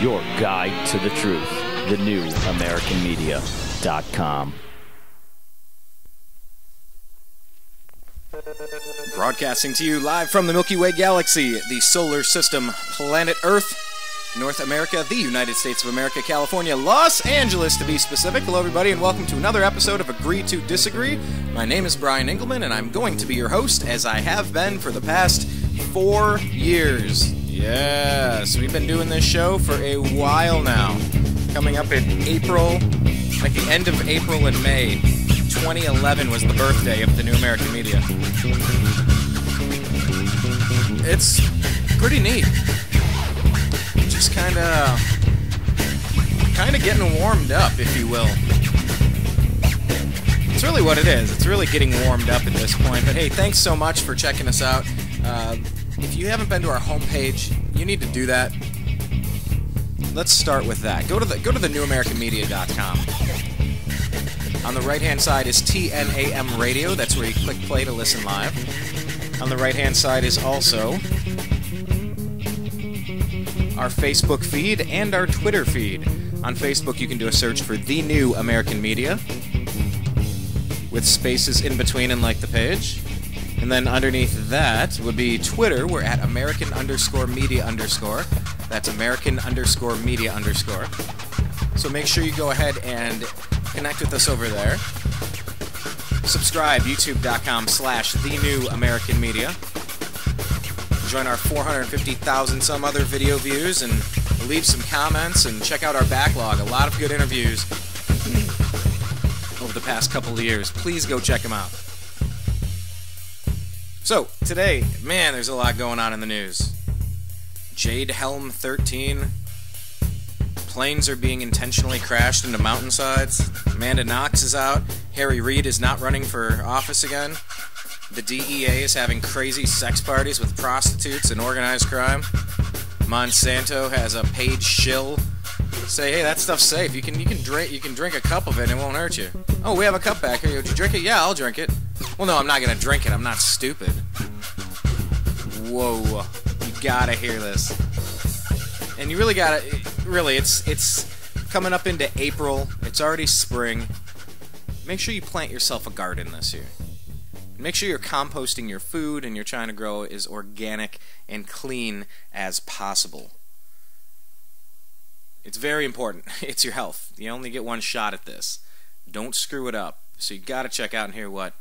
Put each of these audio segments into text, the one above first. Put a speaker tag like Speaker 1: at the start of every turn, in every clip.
Speaker 1: your guide to the truth. TheNewAmericanMedia.com.
Speaker 2: Broadcasting to you live from the Milky Way Galaxy, the solar system, planet Earth, North America, the United States of America, California, Los Angeles to be specific. Hello everybody and welcome to another episode of Agree to Disagree. My name is Brian Engelman and I'm going to be your host as I have been for the past 4 years. Yes, we've been doing this show for a while now. Coming up in April, like the end of April and May, 2011 was the birthday of the New American Media. It's pretty neat. Just kind of getting warmed up, if you will. It's really what it is. It's really getting warmed up at this point. But hey, thanks so much for checking us out. If you haven't been to our homepage, you need to do that. Let's start with that. Go to thenewamericanmedia.com. On the right-hand side is TNAM Radio. That's where you click play to listen live. On the right-hand side is also our Facebook feed and our Twitter feed. On Facebook, you can do a search for The New American Media with spaces in between and like the page. And then underneath that would be Twitter. We're at American_media_. That's American_media_. So make sure you go ahead and connect with us over there. Subscribe, youtube.com/The New American Media. Join our 450,000 some other video views and leave some comments and check out our backlog. A lot of good interviews over the past couple of years. Please go check them out. So, today, man, there's a lot going on in the news. Jade Helm 13. Planes are being intentionally crashed into mountainsides. Amanda Knox is out. Harry Reid is not running for office again. The DEA is having crazy sex parties with prostitutes and organized crime. Monsanto has a paid shill say, hey, that stuff's safe. You can drink a cup of it and it won't hurt you. Oh, we have a cup back here. Would you drink it? Yeah, I'll drink it. Well, no, I'm not gonna drink it. I'm not stupid. Whoa, you gotta hear this. And you really gotta, it's coming up into April. It's already spring. Make sure you plant yourself a garden this year. Make sure you're composting your food and you're trying to grow as organic and clean as possible. It's very important. It's your health. You only get one shot at this. Don't screw it up. So you gotta check out and hear what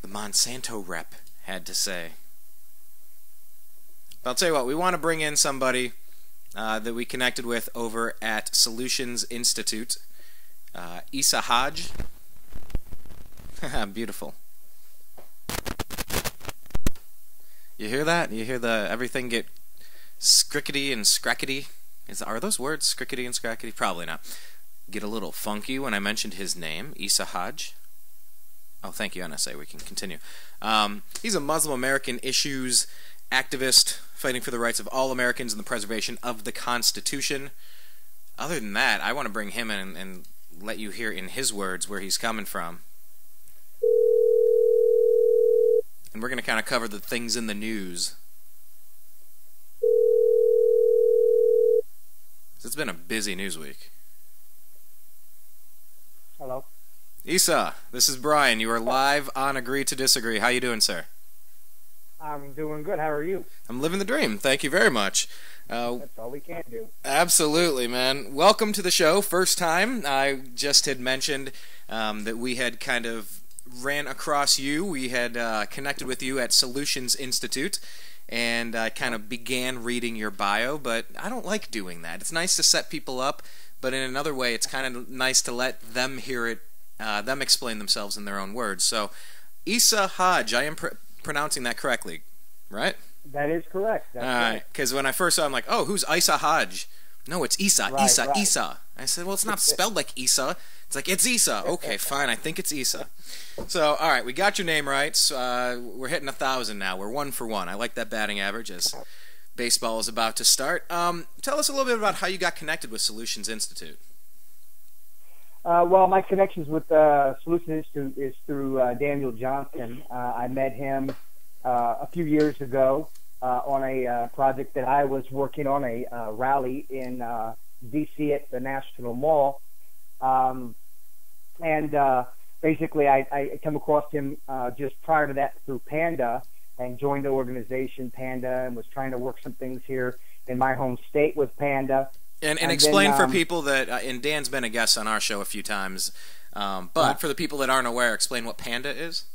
Speaker 2: the Monsanto rep had to say. But I'll tell you what, we want to bring in somebody that we connected with over at Solutions Institute. Isa Hodge. Beautiful. You hear that? You hear the everything get scrickety and scrackety? Are those words, scrickety and scrackety? Probably not. Get a little funky when I mentioned his name, Isa Hodge. Oh, thank you, NSA. We can continue. He's a Muslim American issues activist fighting for the rights of all Americans and the preservation of the Constitution. Other than that, I want to bring him in and let you hear in his words where he's coming from. And we're going to kind of cover the things in the news. It's been a busy news week.
Speaker 3: Hello.
Speaker 2: Isa, this is Brian. You are live on Agree to Disagree. How you doing, sir?
Speaker 3: I'm doing good. How are you?
Speaker 2: I'm living the dream. Thank you very much.
Speaker 3: That's all we can do.
Speaker 2: Absolutely, man. Welcome to the show. First time. I just had mentioned that we had kind of ran across you. We had connected with you at Solutions Institute, and I kind of began reading your bio, but I don't like doing that. It's nice to set people up, but in another way, it's kind of nice to let them hear it, them explain themselves in their own words. So, Isa Hodge, I am pronouncing that correctly, right?
Speaker 3: That is correct. That's right.
Speaker 2: Because when I first saw it, I'm like, oh, who's Isa Hodge? No, it's Isa,
Speaker 3: right,
Speaker 2: Isa,
Speaker 3: right.
Speaker 2: Isa. I said, well, it's not spelled like Isa. It's like, it's Isa. Okay, fine, I think it's Isa. So, all right, we got your name right. So, we're hitting 1,000 now. We're 1 for 1. I like that batting average as baseball is about to start. Tell us a little bit about how you got connected with Solutions Institute.
Speaker 3: Well, my connections with Solutions Institute is through Daniel Johnson. I met him a few years ago on a project that I was working on, a rally in D.C. at the National Mall. Basically, I come across him just prior to that through Panda, and joined the organization Panda, and was trying to work some things here in my home state with Panda.
Speaker 2: And explain for people that, and Dan's been a guest on our show a few times, but for the people that aren't aware, explain what Panda is.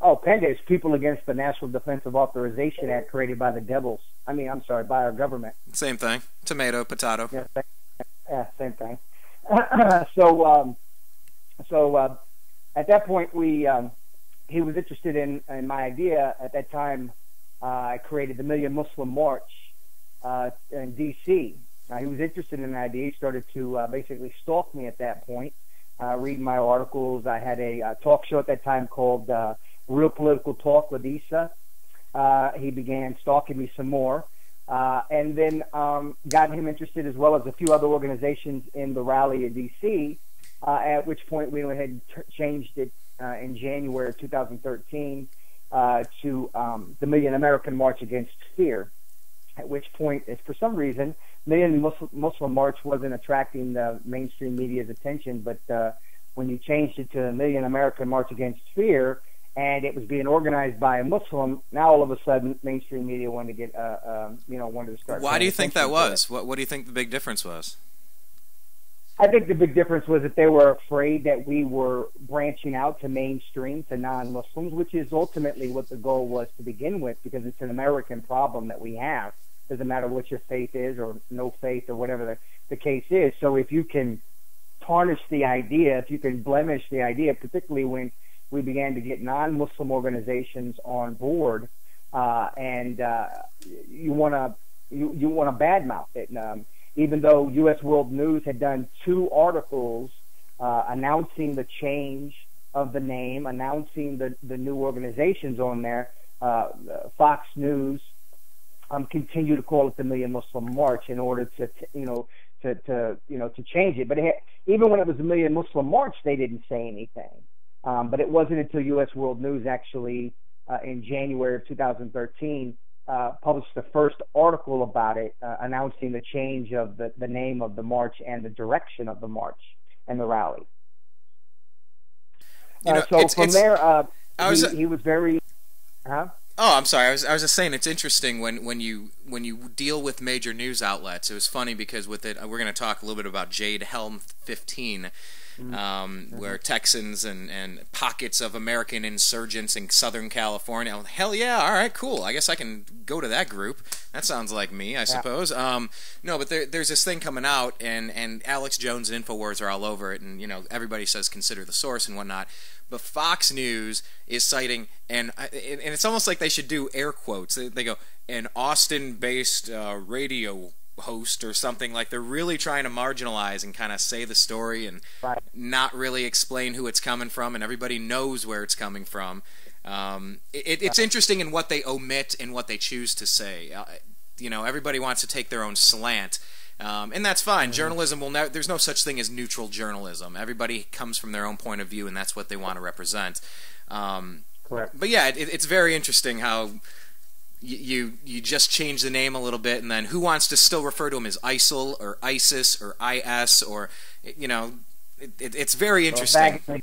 Speaker 3: Oh, Panda is People Against the National Defensive Authorization Act, created by the devils. by our government.
Speaker 2: Same thing. Tomato, potato.
Speaker 3: Yeah, same thing. So at that point, he was interested in my idea. At that time, I created the Million Muslim March in D.C. He was interested in the idea. He started to basically stalk me at that point, reading my articles. I had a talk show at that time called Real Political Talk with Isa. He began stalking me some more, and then got him interested, as well as a few other organizations, in the rally in D.C., at which point we went ahead and changed it in January of 2013 to the Million American March Against Fear, at which point, for some reason, Million Muslim March wasn't attracting the mainstream media's attention, but when you changed it to the Million American March Against Fear, and it was being organized by a Muslim, now all of a sudden mainstream media wanted to get, wanted to start.
Speaker 2: Why do you think that was? What do you think the big difference was?
Speaker 3: I think the big difference was that they were afraid that we were branching out to mainstream, to non-Muslims, which is ultimately what the goal was to begin with, because it's an American problem that we have. Doesn't matter what your faith is, or no faith, or whatever the case is. So if you can tarnish the idea, if you can blemish the idea, particularly when we began to get non-Muslim organizations on board, and you want to badmouth it. Even though U.S. World News had done 2 articles announcing the change of the name, announcing the new organizations on there, Fox News continued to call it the Million Muslim March in order to change it. But even when it was the Million Muslim March, they didn't say anything. But it wasn't until U.S. World News actually in January of 2013 published the first article about it, announcing the change of the name of the march and the direction of the march and the rally. So from there, he was very... Huh?
Speaker 2: Oh, I'm sorry. I was just saying, it's interesting when you deal with major news outlets. It was funny because with it, we're going to talk a little bit about Jade Helm 15, where Texans and pockets of American insurgents in Southern California. Oh, hell yeah! All right, cool. I guess I can go to that group. That sounds like me, I suppose. No, but there's this thing coming out, and Alex Jones and Infowars are all over it, and everybody says consider the source and whatnot. But Fox News is citing, and it's almost like they should do air quotes. They go, an Austin-based radio host or something. Like they're really trying to marginalize and kind of say the story and not really explain who it's coming from, and everybody knows where it's coming from. It's interesting in what they omit and what they choose to say. Everybody wants to take their own slant. And that's fine. Journalism will never. There's no such thing as neutral journalism. Everybody comes from their own point of view, and that's what they want to represent.
Speaker 3: Correct.
Speaker 2: But yeah, it's very interesting how you just change the name a little bit, and then who wants to still refer to them as ISIL or ISIS or IS or it's very interesting.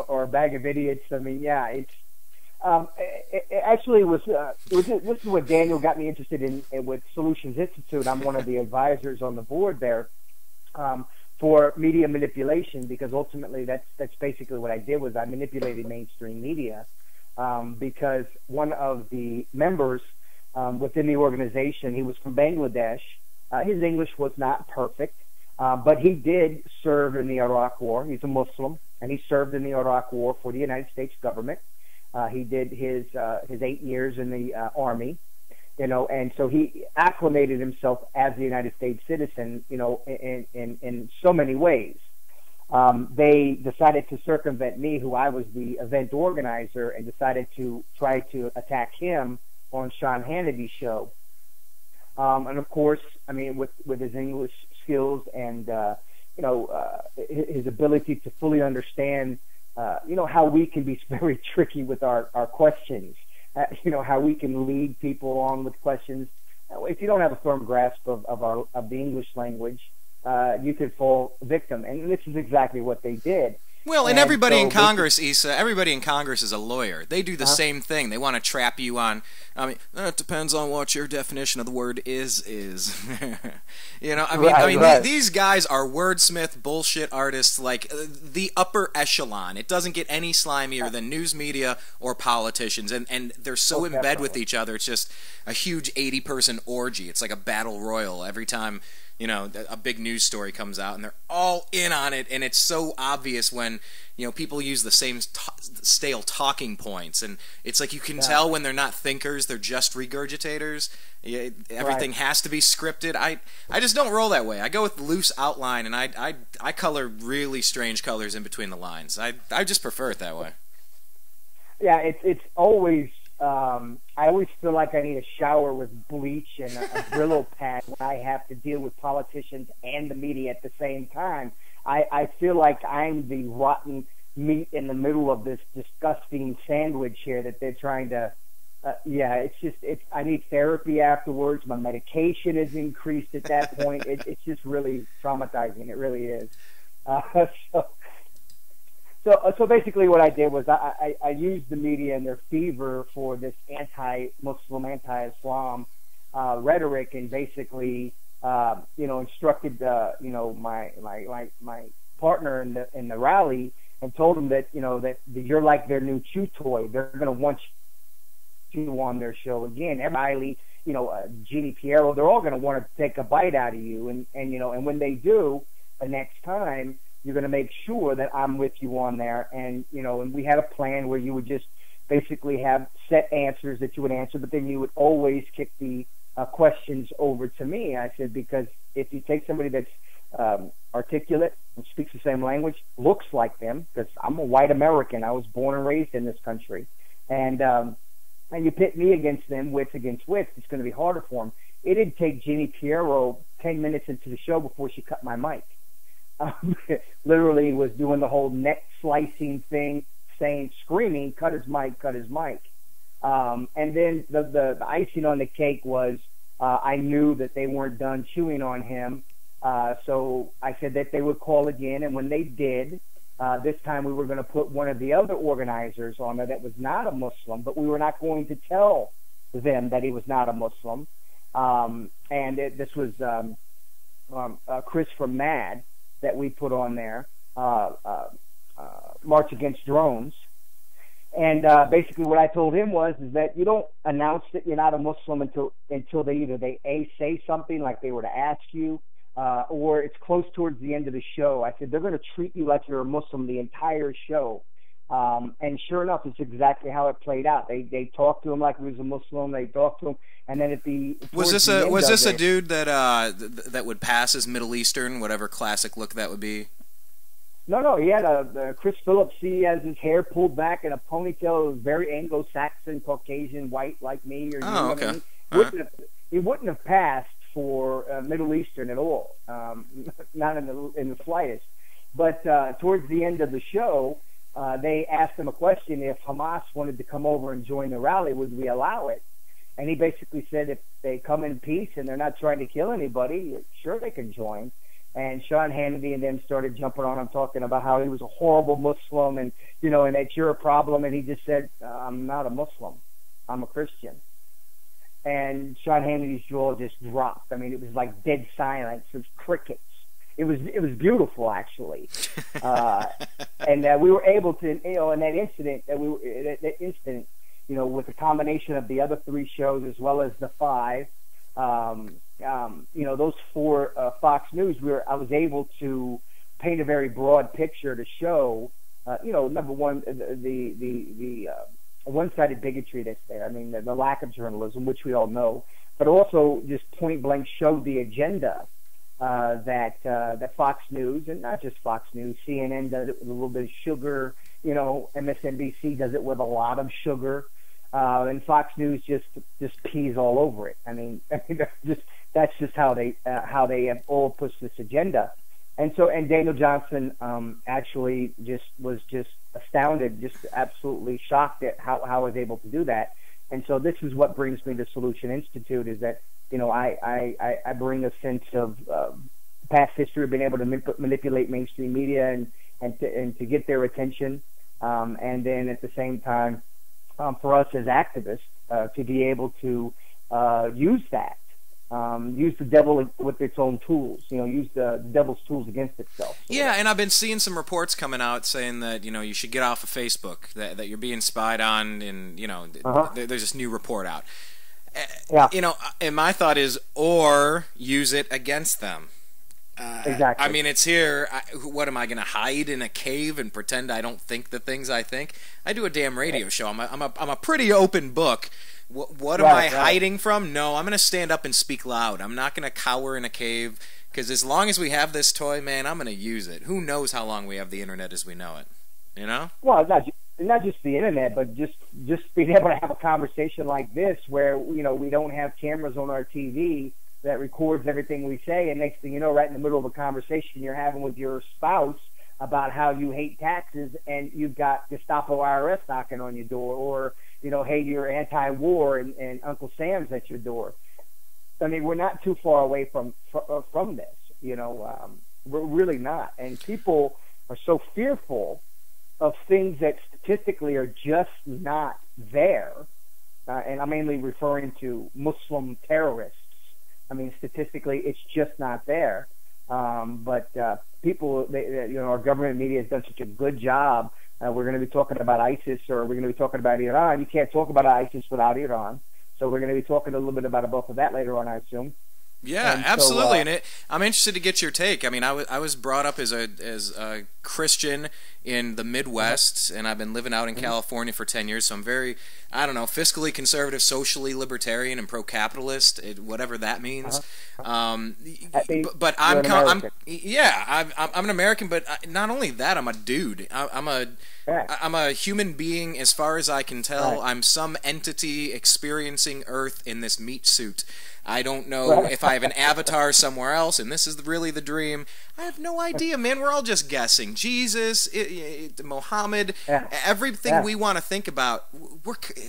Speaker 3: Or a bag of idiots. I mean, yeah, it's. It actually was. This is what Daniel got me interested in with Solutions Institute. I'm one of the advisors on the board there for media manipulation, because ultimately that's basically what I did. Was I manipulated mainstream media because one of the members within the organization, he was from Bangladesh. His English was not perfect, but he did serve in the Iraq War. He's a Muslim, and he served in the Iraq War for the United States government. He did his 8 years in the Army, and so he acclimated himself as a United States citizen, in so many ways. They decided to circumvent me, who I was the event organizer, and decided to try to attack him on Sean Hannity's show. And of course, I mean, with his English skills and his ability to fully understand how we can be very tricky with our questions. how we can lead people on with questions. If you don't have a firm grasp of the English language, you could fall victim. And this is exactly what they did.
Speaker 2: Well, and everybody in Congress, Isa, everybody in Congress is a lawyer. They do the same thing. They want to trap you on, it depends on what your definition of the word is. These guys are wordsmith bullshit artists, like the upper echelon. It doesn't get any slimier than news media or politicians, and they're so in bed with each other. It's just a huge 80-person orgy. It's like a battle royal every time a big news story comes out, and they're all in on it, and it's so obvious when, people use the same stale talking points, and it's like you can tell when they're not thinkers, they're just regurgitators. Everything has to be scripted. I just don't roll that way. I go with loose outline, and I color really strange colors in between the lines. I just prefer it that way.
Speaker 3: Yeah, it's always... I always feel like I need a shower with bleach and a Brillo pad when I have to deal with politicians and the media at the same time. I feel like I'm the rotten meat in the middle of this disgusting sandwich here that they're trying to. I need therapy afterwards. My medication is increased at that point. It's just really traumatizing. It really is. So basically what I did was I used the media and their fever for this anti-Muslim, anti-Islam rhetoric, and basically instructed my partner in the rally, and told him that that you're like their new chew toy. They're going to want you on their show again. Everybody, Jeannie Piero, they're all going to want to take a bite out of you, and when they do the next time, you're going to make sure that I'm with you on there. And we had a plan where you would just basically have set answers that you would answer, but then you would always kick the questions over to me. I said, because if you take somebody that's articulate and speaks the same language, looks like them, because I'm a white American, I was born and raised in this country, and you pit me against them, wits against wits, it's going to be harder for them. It didn't take Jeannie Piero 10 minutes into the show before she cut my mic. Literally was doing the whole neck slicing thing, screaming, cut his mic. And then the icing on the cake was I knew that they weren't done chewing on him. So I said that they would call again. And when they did, this time we were going to put one of the other organizers on there that was not a Muslim, but we were not going to tell them that he was not a Muslim. This was Chris from MAD that we put on there, March Against Drones. And basically what I told him is that you don't announce that you're not a Muslim until they A, say something like they were to ask you, or it's close towards the end of the show. I said, they're going to treat you like you're a Muslim the entire show. And sure enough, it's exactly how it played out. They talked to him like he was a Muslim. They talked to him, and then was this
Speaker 2: a dude that would pass as Middle Eastern, whatever classic look that would be?
Speaker 3: No, he had Chris Phillips. He has his hair pulled back in a ponytail. Very Anglo-Saxon, Caucasian, white like me. Or
Speaker 2: okay.
Speaker 3: He wouldn't have passed for Middle Eastern at all, not in the slightest. But towards the end of the show, they asked him a question: if Hamas wanted to come over and join the rally, would we allow it? And he basically said, if they come in peace and they're not trying to kill anybody, sure, they can join. And Sean Hannity and them started jumping on him, talking about how he was a horrible Muslim, and and that you're a problem. And he just said, I'm not a Muslim, I'm a Christian. And Sean Hannity's jaw just dropped. I mean, it was like dead silence. It was crickets. It was beautiful, actually. And we were able to, in that incident, with a combination of the other 3 shows as well as the 5, those 4 Fox News, I was able to paint a very broad picture to show, number one, the one-sided bigotry that's there. I mean, the lack of journalism, which we all know, but also just point blank showed the agenda that Fox News, and not just Fox News, CNN does it with a little bit of sugar. MSNBC does it with a lot of sugar. And Fox News just pees all over it. I mean, that's just how they have all pushed this agenda. And Daniel Johnson was astounded, just absolutely shocked at how I was able to do that. And so this is what brings me to Solution Institute, is that, I bring a sense of past history of being able to manipulate mainstream media and to get their attention, and then at the same time, for us as activists, to be able to use that, use the devil with its own tools, use the devil's tools against itself.
Speaker 2: Yeah, and I've been seeing some reports coming out saying that, you should get off of Facebook, that you're being spied on, and, there's this new report out.
Speaker 3: Yeah.
Speaker 2: And my thought is, or use it against them.
Speaker 3: Exactly.
Speaker 2: I mean, it's here. What am I going to hide in a cave and pretend I don't think the things I think? I do a damn radio show. I'm a pretty open book. What am I hiding from? No, I'm going to stand up and speak loud. I'm not going to cower in a cave, because as long as we have this toy, man, I'm going to use it. Who knows how long we have the internet as we know it? Well,
Speaker 3: not just the internet, but just being able to have a conversation like this, where we don't have cameras on our TV that records everything we say, and next thing you know, right in the middle of a conversation you're having with your spouse about how you hate taxes, and you've got Gestapo IRS knocking on your door, or hey, you're anti-war, and Uncle Sam's at your door. I mean, we're not too far away from this. We're really not, and people are so fearful of things that statistically are just not there, and I'm mainly referring to Muslim terrorists. I mean, statistically, it's just not there. But people, our government media has done such a good job. We're going to be talking about ISIS, or we're going to be talking about Iran. You can't talk about ISIS without Iran. So we're going to be talking a little bit about both of that later on, I assume.
Speaker 2: Yeah, absolutely. And I'm interested to get your take. I mean, I was brought up as a Christian in the Midwest, and I've been living out in California for 10 years, so I'm very, fiscally conservative, socially libertarian, and pro-capitalist, whatever that means. But I'm an American, but not only that, I'm a dude. I'm a human being as far as I can tell. Right. I'm some entity experiencing Earth in this meat suit. I don't know if I have an avatar somewhere else, and this is really the dream. I have no idea, man. We're all just guessing. Jesus, Muhammad, everything we want to think about,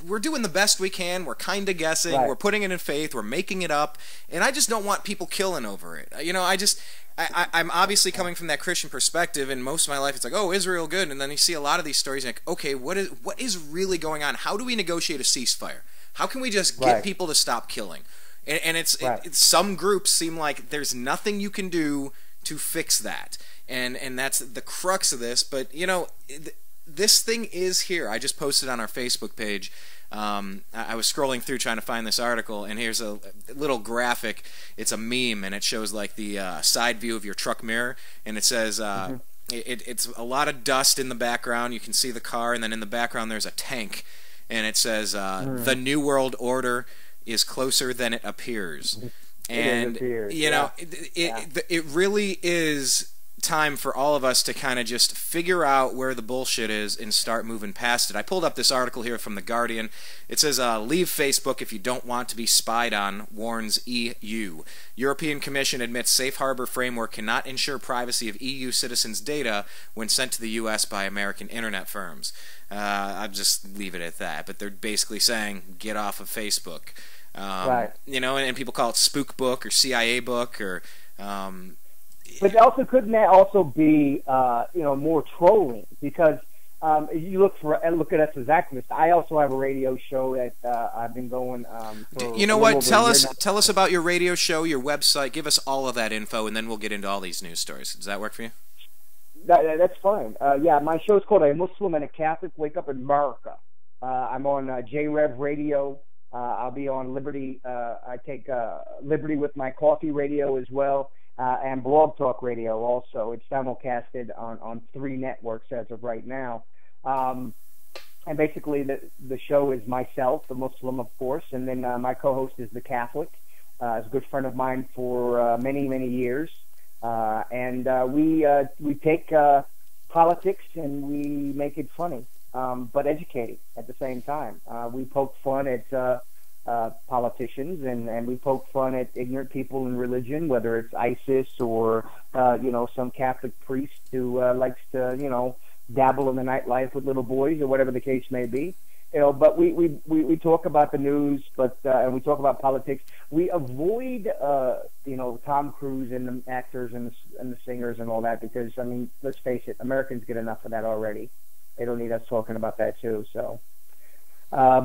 Speaker 2: we're doing the best we can. We're kind of guessing. Right. We're putting it in faith. We're making it up, and I just don't want people killing over it. I'm obviously coming from that Christian perspective, and most of my life it's like, oh, Israel good, and then you see a lot of these stories, and like, okay, what is really going on? How do we negotiate a ceasefire? How can we just get people to stop killing? And it's some groups seem like there's nothing you can do to fix that, and that's the crux of this. But this thing is here. I just posted on our Facebook page. I was scrolling through trying to find this article, and here's a little graphic. It's a meme, and it shows like the side view of your truck mirror, and it says it's a lot of dust in the background. You can see the car, and then in the background there's a tank, and it says the New World Order is closer than it appears. And it really is time for all of us to kind of just figure out where the bullshit is and start moving past it. I pulled up this article here from The Guardian. It says, leave Facebook if you don't want to be spied on, warns EU. European Commission admits safe harbor framework cannot ensure privacy of EU citizens' data when sent to the U.S. by American internet firms. I'll just leave it at that. But they're basically saying, get off of Facebook. And people call it spook book or CIA book or...
Speaker 3: But also, couldn't that also be, more trolling? Because you look at us as activists. I also have a radio show that I've been going.
Speaker 2: Tell us about your radio show, your website. Give us all of that info, and then we'll get into all these news stories. Does that work for you?
Speaker 3: That's fine. My show is called A Muslim and a Catholic Wake Up in America. I'm on JRev Radio. I'll be on Liberty. I take Liberty with my coffee radio as well. And Blog Talk Radio also. It's simulcasted on 3 networks as of right now. And basically the show is myself, the Muslim, of course, and then my co-host is the Catholic. He's a good friend of mine for many, many years. And we take politics and we make it funny, but educating at the same time. We poke fun at politicians, and we poke fun at ignorant people in religion, whether it's ISIS or some Catholic priest who likes to dabble in the nightlife with little boys or whatever the case may be. But we talk about the news, but and we talk about politics. We avoid Tom Cruise and the actors and the singers and all that because I mean, let's face it, Americans get enough of that already. They don't need us talking about that too. So.
Speaker 2: I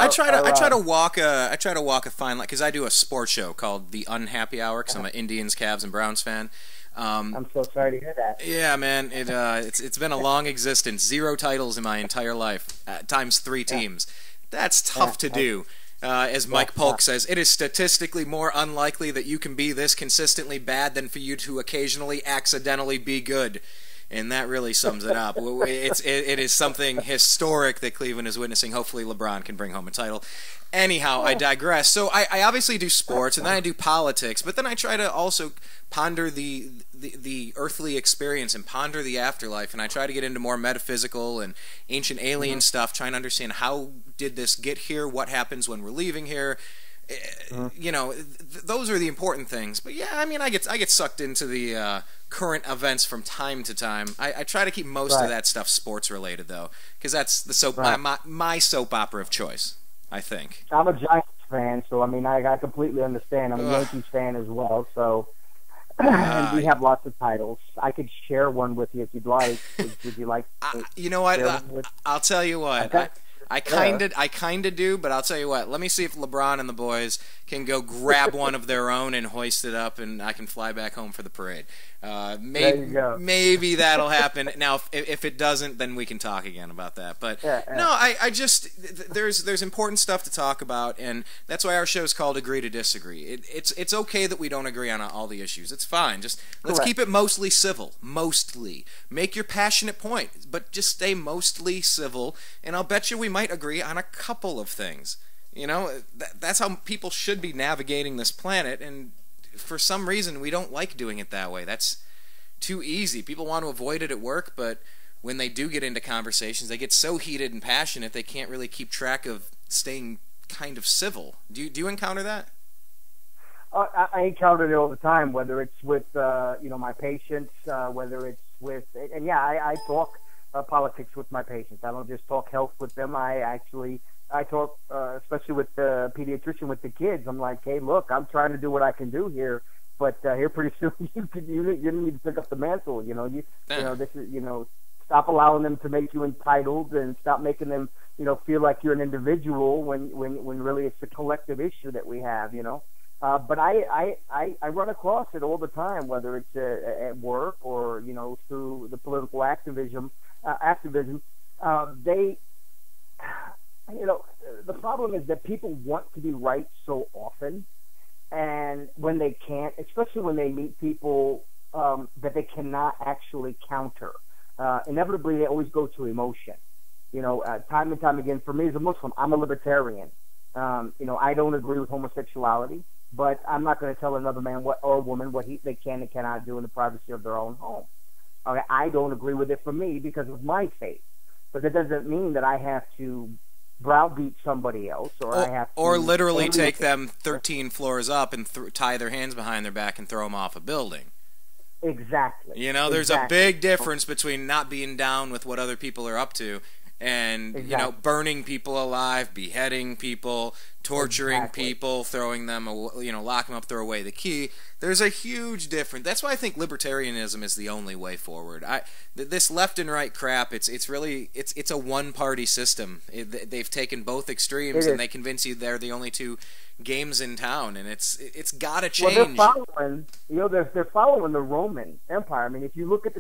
Speaker 2: try to walk a fine line because I do a sports show called The Unhappy Hour because I'm an Indians, Cavs, and Browns fan.
Speaker 3: I'm so sorry to hear that.
Speaker 2: Yeah, man, it's been a long existence. 0 titles in my entire life, times 3 teams. That's tough to do. As Mike Polk says, it is statistically more unlikely that you can be this consistently bad than for you to occasionally accidentally be good. And that really sums it up. It is something historic that Cleveland is witnessing. Hopefully LeBron can bring home a title. Anyhow, I digress. So I obviously do sports, and then I do politics, but then I try to also ponder the earthly experience and ponder the afterlife, and I try to get into more metaphysical and ancient alien stuff, trying to understand how did this get here, what happens when we're leaving here. Those are the important things. But yeah, I mean, I get sucked into the current events from time to time. I try to keep most of that stuff sports related though, because that's the my soap opera of choice, I think.
Speaker 3: I'm a Giants fan, so I mean, I completely understand. I'm a Yankees fan as well, so and we have lots of titles. I could share one with you if you'd like. Would you like?
Speaker 2: You know what? I'll tell you what. Okay. I kind of do, but I'll tell you what. Let me see if LeBron and the boys can go grab one of their own and hoist it up, and I can fly back home for the parade. Maybe that'll happen. Now, if it doesn't, then we can talk again about that. But no, I just there's important stuff to talk about, and that's why our show is called Agree to Disagree. It's okay that we don't agree on all the issues. It's fine. Just let's keep it mostly civil. Mostly make your passionate point, but just stay mostly civil. And I'll bet you we might agree on a couple of things. You know, that's how people should be navigating this planet, and for some reason we don't like doing it that way. That's too easy. People want to avoid it at work, but when they do get into conversations, they get so heated and passionate they can't really keep track of staying kind of civil. Do you encounter that?
Speaker 3: I encounter it all the time, whether it's with my patients, whether it's with I talk politics with my patients. I don't just talk health with them. I talk, especially with the pediatrician, with the kids. I'm like, hey, look, I'm trying to do what I can do here, but here pretty soon you need to pick up the mantle. This is stop allowing them to make you entitled and stop making them feel like you're an individual when really it's a collective issue that we have. But I run across it all the time, whether it's at work or through the political activism. The problem is that people want to be right so often, and when they can't, especially when they meet people that they cannot actually counter, inevitably they always go to emotion. Time and time again, for me as a Muslim, I'm a libertarian. I don't agree with homosexuality, but I'm not going to tell another man or woman what they can and cannot do in the privacy of their own home. Okay, I don't agree with it for me because of my faith, but that doesn't mean that I have to browbeat somebody else, or
Speaker 2: literally take them 13 floors up and tie their hands behind their back and throw them off a building.
Speaker 3: Exactly.
Speaker 2: There's a big difference between not being down with what other people are up to and burning people alive, beheading people, torturing people, throwing them, lock them up, throw away the key. There's a huge difference. That's why I think libertarianism is the only way forward. This left and right crap, it's a one-party system. They've taken both extremes and they convince you they're the only two games in town, and it's got to change.
Speaker 3: Well, they're following the Roman Empire. I mean, if you look at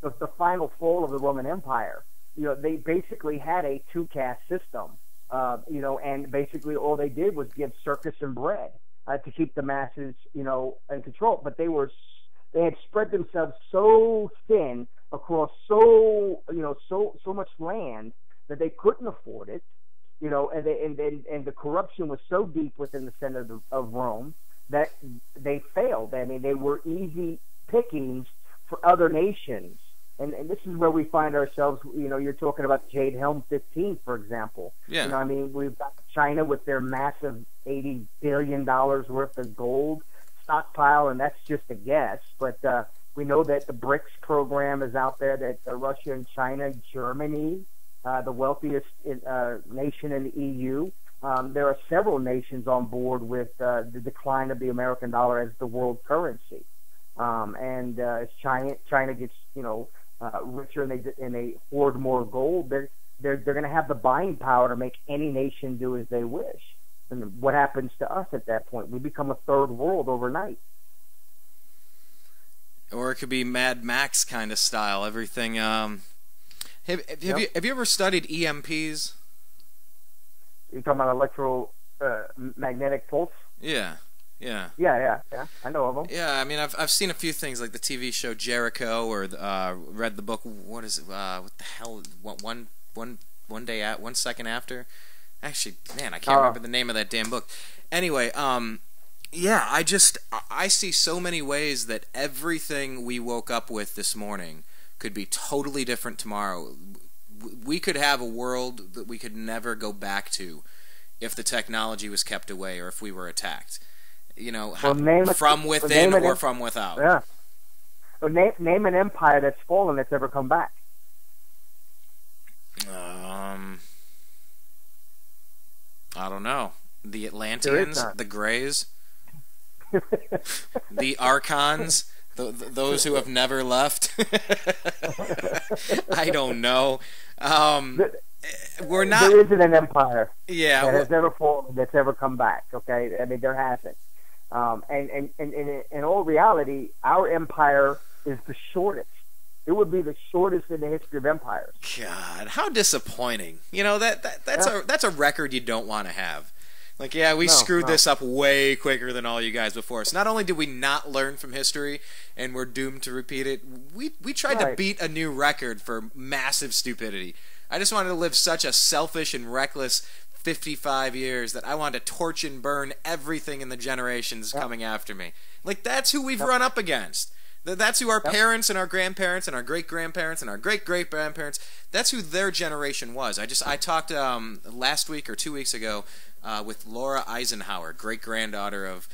Speaker 3: the final fall of the Roman Empire, they basically had a two-caste system. And basically all they did was give circus and bread to keep the masses, in control. But they had spread themselves so thin across so much land that they couldn't afford it, and the corruption was so deep within the center of Rome that they failed. I mean, they were easy pickings for other nations. And this is where we find ourselves, you're talking about Jade Helm 15, for example.
Speaker 2: Yeah.
Speaker 3: We've got China with their massive $80 billion worth of gold stockpile, and that's just a guess. But we know that the BRICS program is out there, that Russia and China, Germany, the wealthiest nation in the EU. There are several nations on board with the decline of the American dollar as the world currency. And as China gets, richer and they hoard more gold, they're going to have the buying power to make any nation do as they wish. And what happens to us at that point? We become a third world overnight.
Speaker 2: Or it could be Mad Max kind of style. Everything. Have you ever studied EMPs?
Speaker 3: You're talking about electromagnetic pulse?
Speaker 2: Yeah.
Speaker 3: Yeah. I know of them.
Speaker 2: Yeah, I mean, I've seen a few things like the TV show Jericho, or read the book. What is it? What the hell? One second after. Actually, man, I can't remember the name of that damn book. Anyway, yeah, I see so many ways that everything we woke up with this morning could be totally different tomorrow. We could have a world that we could never go back to if the technology was kept away or if we were attacked. From within or from without.
Speaker 3: Yeah. Well, name an empire that's fallen that's ever come back.
Speaker 2: I don't know. The Atlanteans, the Greys, the Archons, those who have never left. I don't know. We're not.
Speaker 3: There isn't an empire.
Speaker 2: Yeah.
Speaker 3: That has ever fallen that's ever come back. Okay, I mean there hasn't. And in all reality, our empire is the shortest. It would be the shortest in the history of empires.
Speaker 2: God, how disappointing! That's a record you don't want to have. Like, yeah, we screwed this up way quicker than all you guys before us. Not only did we not learn from history and we're doomed to repeat it, we tried to beat a new record for massive stupidity. I just wanted to live such a selfish and reckless 55 years that I wanted to torch and burn everything in the generations coming after me. Like, that's who we've run up against. That's who our parents and our grandparents and our great-grandparents and our great-great-grandparents, that's who their generation was. I talked last week or 2 weeks ago with Laura Eisenhower, great-granddaughter of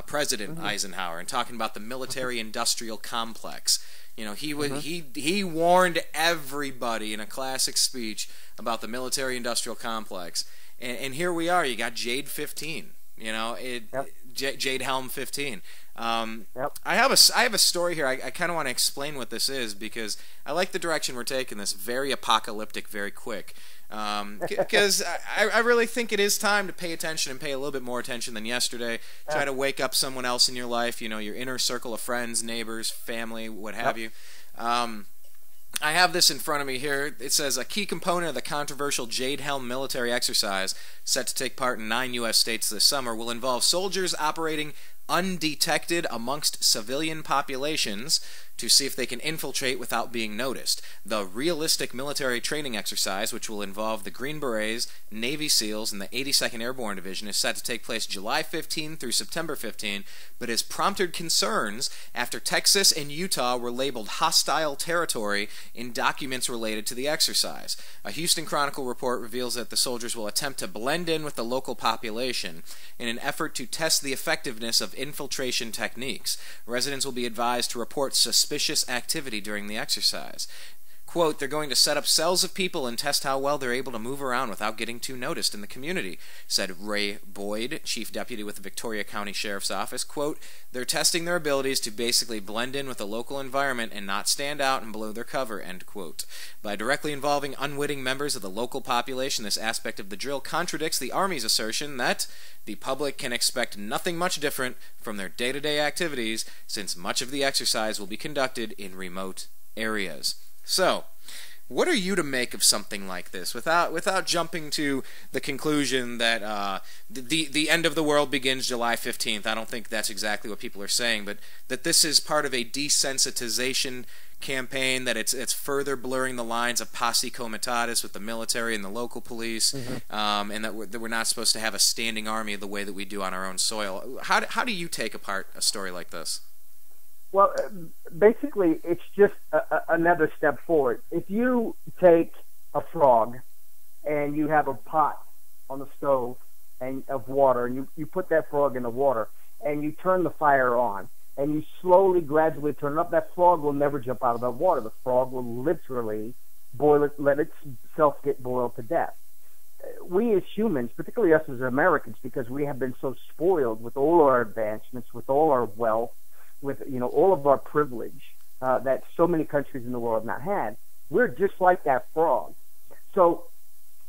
Speaker 2: President Eisenhower, and talking about the military-industrial complex. He warned everybody in a classic speech about the military-industrial complex, and here we are. You got Jade 15, Jade Helm 15. I have a story here. I kind of want to explain what this is because I like the direction we're taking this. Very apocalyptic, very quick. Because I really think it is time to pay attention and pay a little bit more attention than yesterday. Try to wake up someone else in your life, your inner circle of friends, neighbors, family, what have you. I have this in front of me here. It says, a key component of the controversial Jade Helm military exercise, set to take part in 9 U.S. states this summer, will involve soldiers operating undetected amongst civilian populations to see if they can infiltrate without being noticed. The realistic military training exercise, which will involve the Green Berets, Navy SEALs, and the 82nd Airborne Division, is set to take place July 15 through September 15, but has prompted concerns after Texas and Utah were labeled hostile territory in documents related to the exercise. A Houston Chronicle report reveals that the soldiers will attempt to blend in with the local population in an effort to test the effectiveness of infiltration techniques. Residents will be advised to report suspicious activity during the exercise. Quote, they're going to set up cells of people and test how well they're able to move around without getting too noticed in the community, said Ray Boyd, chief deputy with the Victoria County Sheriff's Office. Quote, they're testing their abilities to basically blend in with the local environment and not stand out and blow their cover, end quote. By directly involving unwitting members of the local population, this aspect of the drill contradicts the Army's assertion that the public can expect nothing much different from their day-to-day activities, since much of the exercise will be conducted in remote areas. So, what are you to make of something like this, without jumping to the conclusion that the end of the world begins July 15th? I don't think that's exactly what people are saying, but that this is part of a desensitization campaign, that it's further blurring the lines of posse comitatus with the military and the local police, and that we're not supposed to have a standing army the way that we do on our own soil. How do you take apart a story like this?
Speaker 3: Well, basically, it's just another step forward. If you take a frog and you have a pot on the stove of water, and you put that frog in the water, and you turn the fire on, and you slowly, gradually turn it up, that frog will never jump out of that water. The frog will literally let itself get boiled to death. We as humans, particularly us as Americans, because we have been so spoiled with all our advancements, with all our wealth, with all of our privilege that so many countries in the world have not had, we're just like that frog. So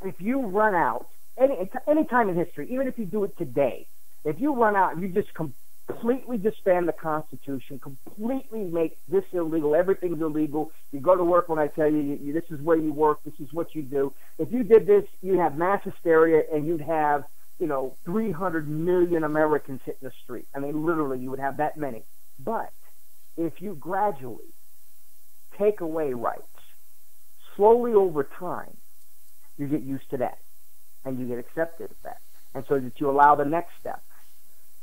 Speaker 3: if you run out, any time in history, even if you do it today, if you run out and you just completely disband the Constitution, completely make this illegal, everything's illegal, you go to work when I tell you, this is where you work, this is what you do. If you did this, you'd have mass hysteria and you'd have, 300 million Americans hitting the street. I mean, literally, you would have that many. But if you gradually take away rights, slowly over time, you get used to that and you get accepted of that. And so that you allow the next step.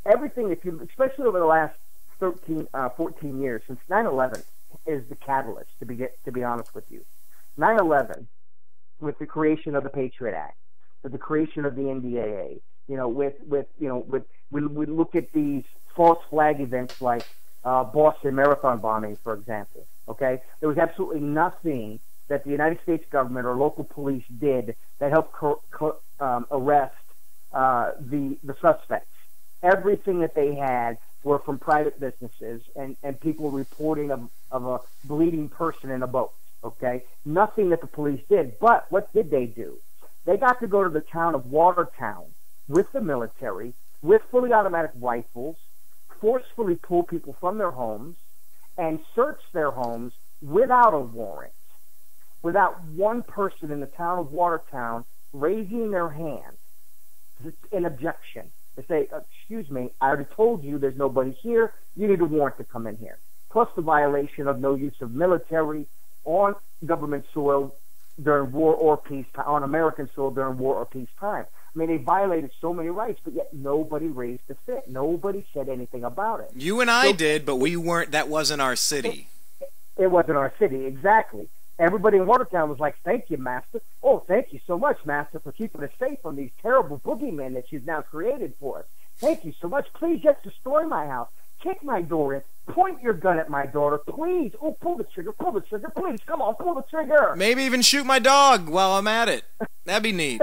Speaker 3: Everything, especially over the last 14 years, since 9/11 is the catalyst, to be honest with you. 9/11, with the creation of the Patriot Act, with the creation of the NDAA, we look at these false flag events like Boston Marathon bombing, for example. Okay, there was absolutely nothing that the United States government or local police did that helped arrest the suspects. Everything that they had were from private businesses and people reporting of a bleeding person in a boat, okay? Nothing that the police did. But what did they do? They got to go to the town of Watertown with the military, with fully automatic rifles, forcefully pull people from their homes, and search their homes without a warrant, without one person in the town of Watertown raising their hand in objection. They say, excuse me, I already told you there's nobody here. You need a warrant to come in here. Plus the violation of no use of military on government soil during war or peace, on American soil during war or peace time. I mean, they violated so many rights, but yet nobody raised a fit. Nobody said anything about it.
Speaker 2: You and I did, but we weren't. That wasn't our city.
Speaker 3: It wasn't our city, exactly. Everybody in Watertown was like, thank you, Master. Oh, thank you so much, Master, for keeping us safe from these terrible boogeymen that you've now created for us. Thank you so much. Please just destroy my house. Kick my door in. Point your gun at my daughter. Please. Oh, pull the trigger. Pull the trigger. Please, come on, pull the trigger.
Speaker 2: Maybe even shoot my dog while I'm at it. That'd be neat.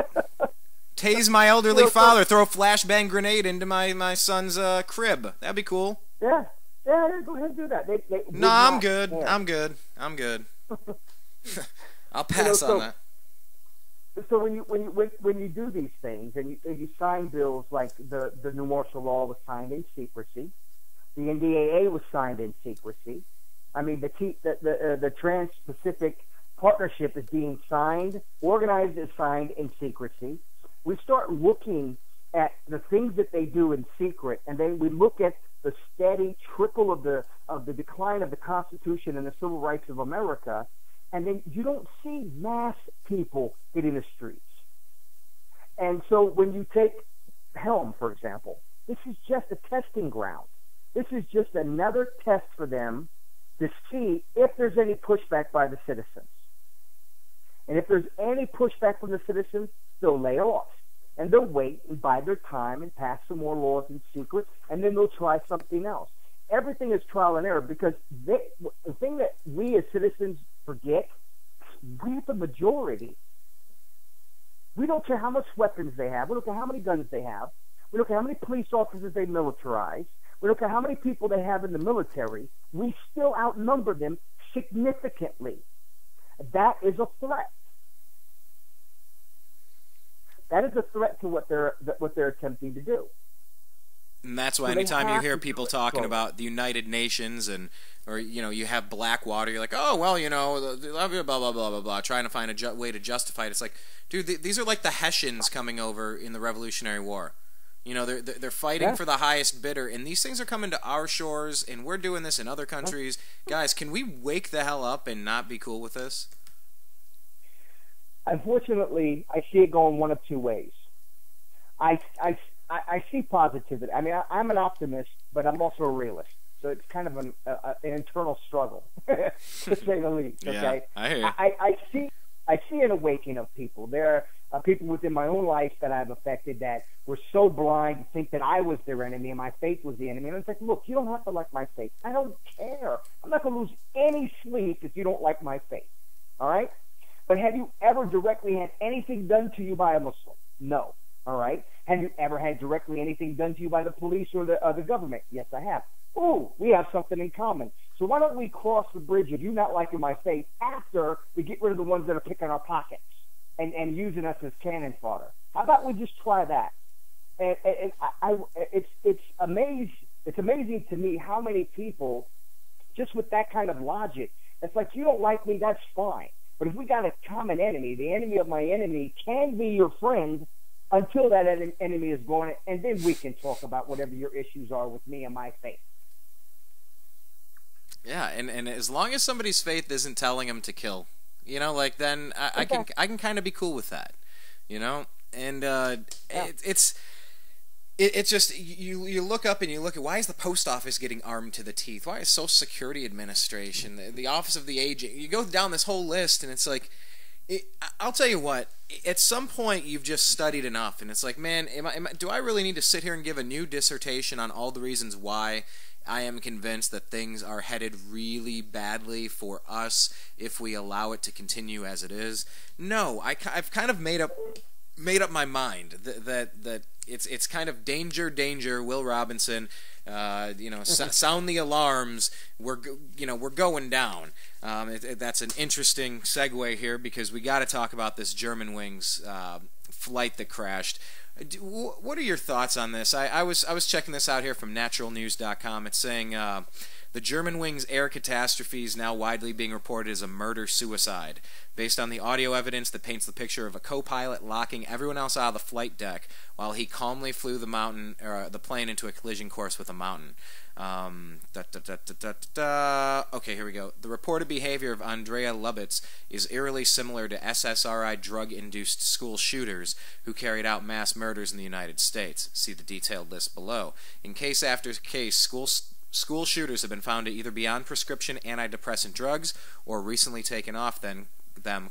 Speaker 2: Tase my elderly father. Throw a flashbang grenade into my son's crib. That'd be cool.
Speaker 3: Yeah. Yeah, go ahead and do that.
Speaker 2: No, I'm good. Yeah. I'm good. I'll pass on that.
Speaker 3: So when you do these things and you sign bills like the new martial law was signed in secrecy, the NDAA was signed in secrecy. I mean the Trans-Pacific Partnership is being signed, organized and signed in secrecy. We start looking at the things that they do in secret, and then we look at the steady trickle of the decline of the Constitution and the civil rights of America. And then you don't see mass people hitting the streets. And so when you take Helm, for example, this is just a testing ground. This is just another test for them to see if there's any pushback by the citizens. And if there's any pushback from the citizens, they'll lay off. And they'll wait and bide their time and pass some more laws in secret, and then they'll try something else. Everything is trial and error because the thing that we as citizens forget, we're the majority. We don't care how much weapons they have. We don't care how many guns they have. We don't care how many police officers they militarize. We don't care how many people they have in the military. We still outnumber them significantly. That is a threat. That is a threat to what they're attempting to do.
Speaker 2: And that's why anytime you hear people talking about the United Nations or you have Blackwater, you're like, oh, well, blah, blah, blah, blah, blah, trying to find a way to justify it. It's like, dude, these are like the Hessians coming over in the Revolutionary War. They're fighting for the highest bidder, and these things are coming to our shores, and we're doing this in other countries. Guys, can we wake the hell up and not be cool with this?
Speaker 3: Unfortunately, I see it going one of two ways. I see positivity. I mean, I'm an optimist, but I'm also a realist. So it's kind of an internal struggle, to say the least. Okay,
Speaker 2: yeah, I hear you.
Speaker 3: I see an awakening of people. There are people within my own life that I've affected that were so blind to think that I was their enemy and my faith was the enemy. And it's like, look, you don't have to like my faith. I don't care. I'm not going to lose any sleep if you don't like my faith. All right? But have you ever directly had anything done to you by a Muslim? No. All right. Have you ever had directly anything done to you by the police or the government? Yes, I have. Oh, we have something in common. So why don't we cross the bridge of you not liking my faith after we get rid of the ones that are picking our pockets and using us as cannon fodder? How about we just try that? And it's amazing to me how many people, just with that kind of logic, it's like, you don't like me, that's fine. But if we got a common enemy, the enemy of my enemy can be your friend until that enemy is gone, and then we can talk about whatever your issues are with me and my faith.
Speaker 2: Yeah, and as long as somebody's faith isn't telling them to kill, you know, like, then I can kind of be cool with that, you know. And it's just, you look up and you look at, why is the post office getting armed to the teeth? Why is Social Security Administration, the Office of the Aging? You go down this whole list, and it's like, I'll tell you what. At some point, you've just studied enough, and it's like, man, do I really need to sit here and give a new dissertation on all the reasons why I am convinced that things are headed really badly for us if we allow it to continue as it is? No, I've kind of made up my mind that it's kind of danger, Will Robinson. Sound the alarms. We're going down. That's an interesting segue here, because we got to talk about this Germanwings flight that crashed. What are your thoughts on this? I was checking this out here from naturalnews.com. It's saying the Germanwings air catastrophe is now widely being reported as a murder-suicide, based on the audio evidence that paints the picture of a co-pilot locking everyone else out of the flight deck while he calmly flew the plane into a collision course with a mountain. Okay, here we go. The reported behavior of Andrea Lubitz is eerily similar to SSRI drug-induced school shooters who carried out mass murders in the United States. See the detailed list below. In case after case, school shooters have been found to either be on prescription antidepressant drugs or recently taken off them,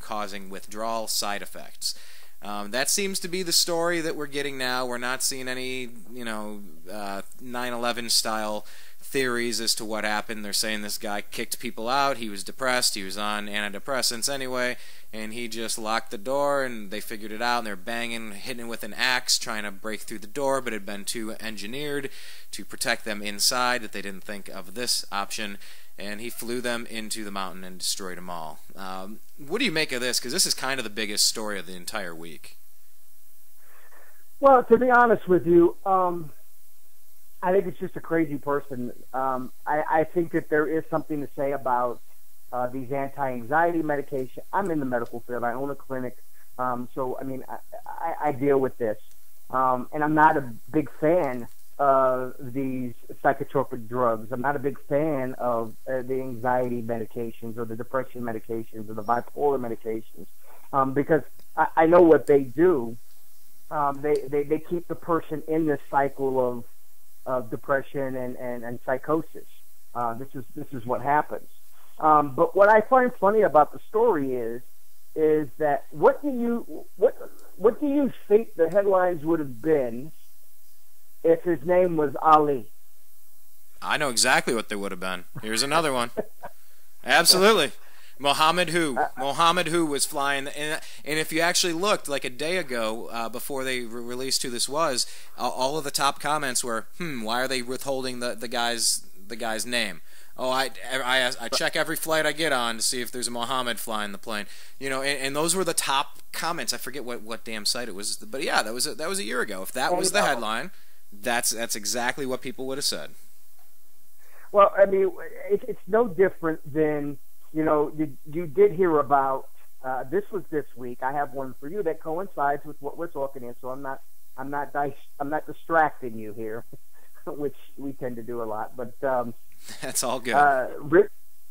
Speaker 2: causing withdrawal side effects. That seems to be the story that we're getting now. We're not seeing any, 9/11 style theories as to what happened. They're saying this guy kicked people out, he was depressed, he was on antidepressants anyway, and he just locked the door, and they figured it out, and they're banging, hitting it with an axe, trying to break through the door, but it had been too engineered to protect them inside that they didn't think of this option, and he flew them into the mountain and destroyed them all. What do you make of this? Because this is kind of the biggest story of the entire week.
Speaker 3: Well, to be honest with you, I think it's just a crazy person. I think that there is something to say about these anti-anxiety medications. I'm in the medical field. I own a clinic. So, I mean, I deal with this. And I'm not a big fan of these psychotropic drugs. I'm not a big fan of the anxiety medications or the depression medications or the bipolar medications, because I know what they do. They keep the person in this cycle of depression and psychosis. This is what happens. But what I find funny about the story is that what do you think the headlines would have been if his name was Ali?
Speaker 2: I know exactly what they would have been. Here's another one. Absolutely. Mohammed Who was flying, and if you actually looked, like a day ago, before they released who this was, all of the top comments were, why are they withholding the guy's name? Oh, I check every flight I get on to see if there's a Mohammed flying the plane. And those were the top comments. I forget what damn site it was, but yeah, that was a year ago. If that was the headline, that's exactly what people would have said.
Speaker 3: Well, I mean, it's no different than, you did hear about, this was this week. I have one for you that coincides with what we're talking in, so I'm not distracting you here, which we tend to do a lot. But
Speaker 2: that's all good.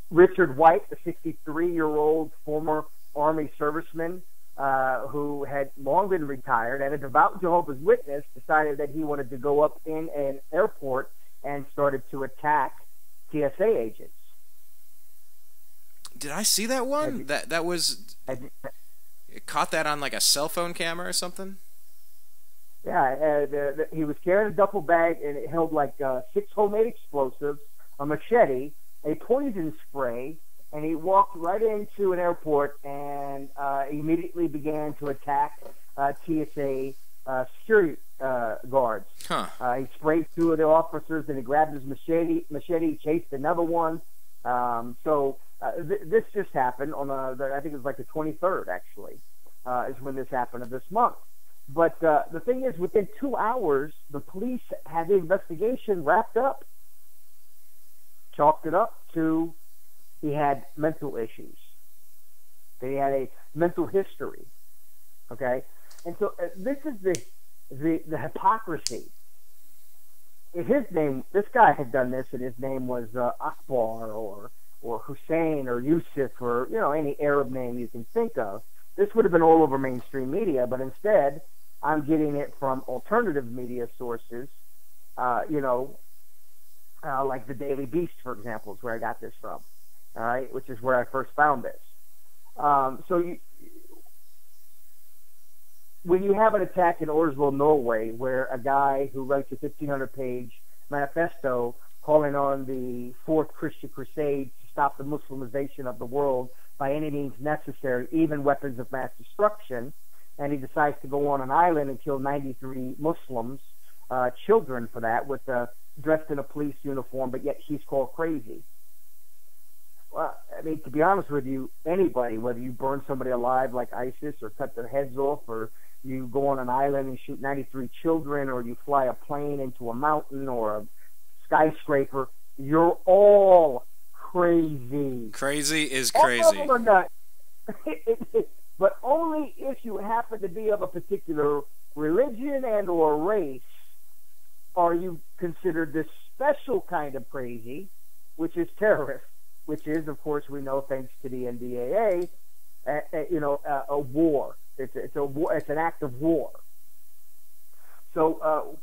Speaker 3: Richard White, the 63-year-old former Army serviceman, who had long been retired, and a devout Jehovah's Witness, decided that he wanted to go up in an airport and started to attack TSA agents.
Speaker 2: Did I see that one? That was... It caught that on like a cell phone camera or something?
Speaker 3: Yeah, he was carrying a duffel bag, and it held like 6 homemade explosives, a machete, a poison spray, and he walked right into an airport and immediately began to attack TSA security guards. He sprayed 2 of the officers, and he grabbed his machete, chased another one. This just happened on I think it was like the 23rd, actually, is when this happened of this month. But the thing is, within 2 hours, the police had the investigation wrapped up, chalked it up to he had mental issues. They had a mental history. Okay, and so this is the hypocrisy. His name, this guy had done this, and his name was Akbar or Hussein or Yusuf or any Arab name you can think of. This would have been all over mainstream media, but instead, I'm getting it from alternative media sources. Like the Daily Beast, for example, is where I got this from. All right, which is where I first found this. When you have an attack in Oslo, Norway, where a guy who writes a 1,500-page manifesto calling on the Fourth Christian Crusade to stop the Muslimization of the world by any means necessary, even weapons of mass destruction, and he decides to go on an island and kill 93 Muslims, children for that, dressed in a police uniform, but yet he's called crazy. Well, I mean, to be honest with you, anybody, whether you burn somebody alive like ISIS or cut their heads off, or you go on an island and shoot 93 children, or you fly a plane into a mountain or a skyscraper, you're all crazy.
Speaker 2: Crazy is crazy.
Speaker 3: All of them are nuts. But only if you happen to be of a particular religion and or race are you considered this special kind of crazy, which is terrorist, which is, of course, we know, thanks to the NDAA, a war. It's a war. It's an act of war. So,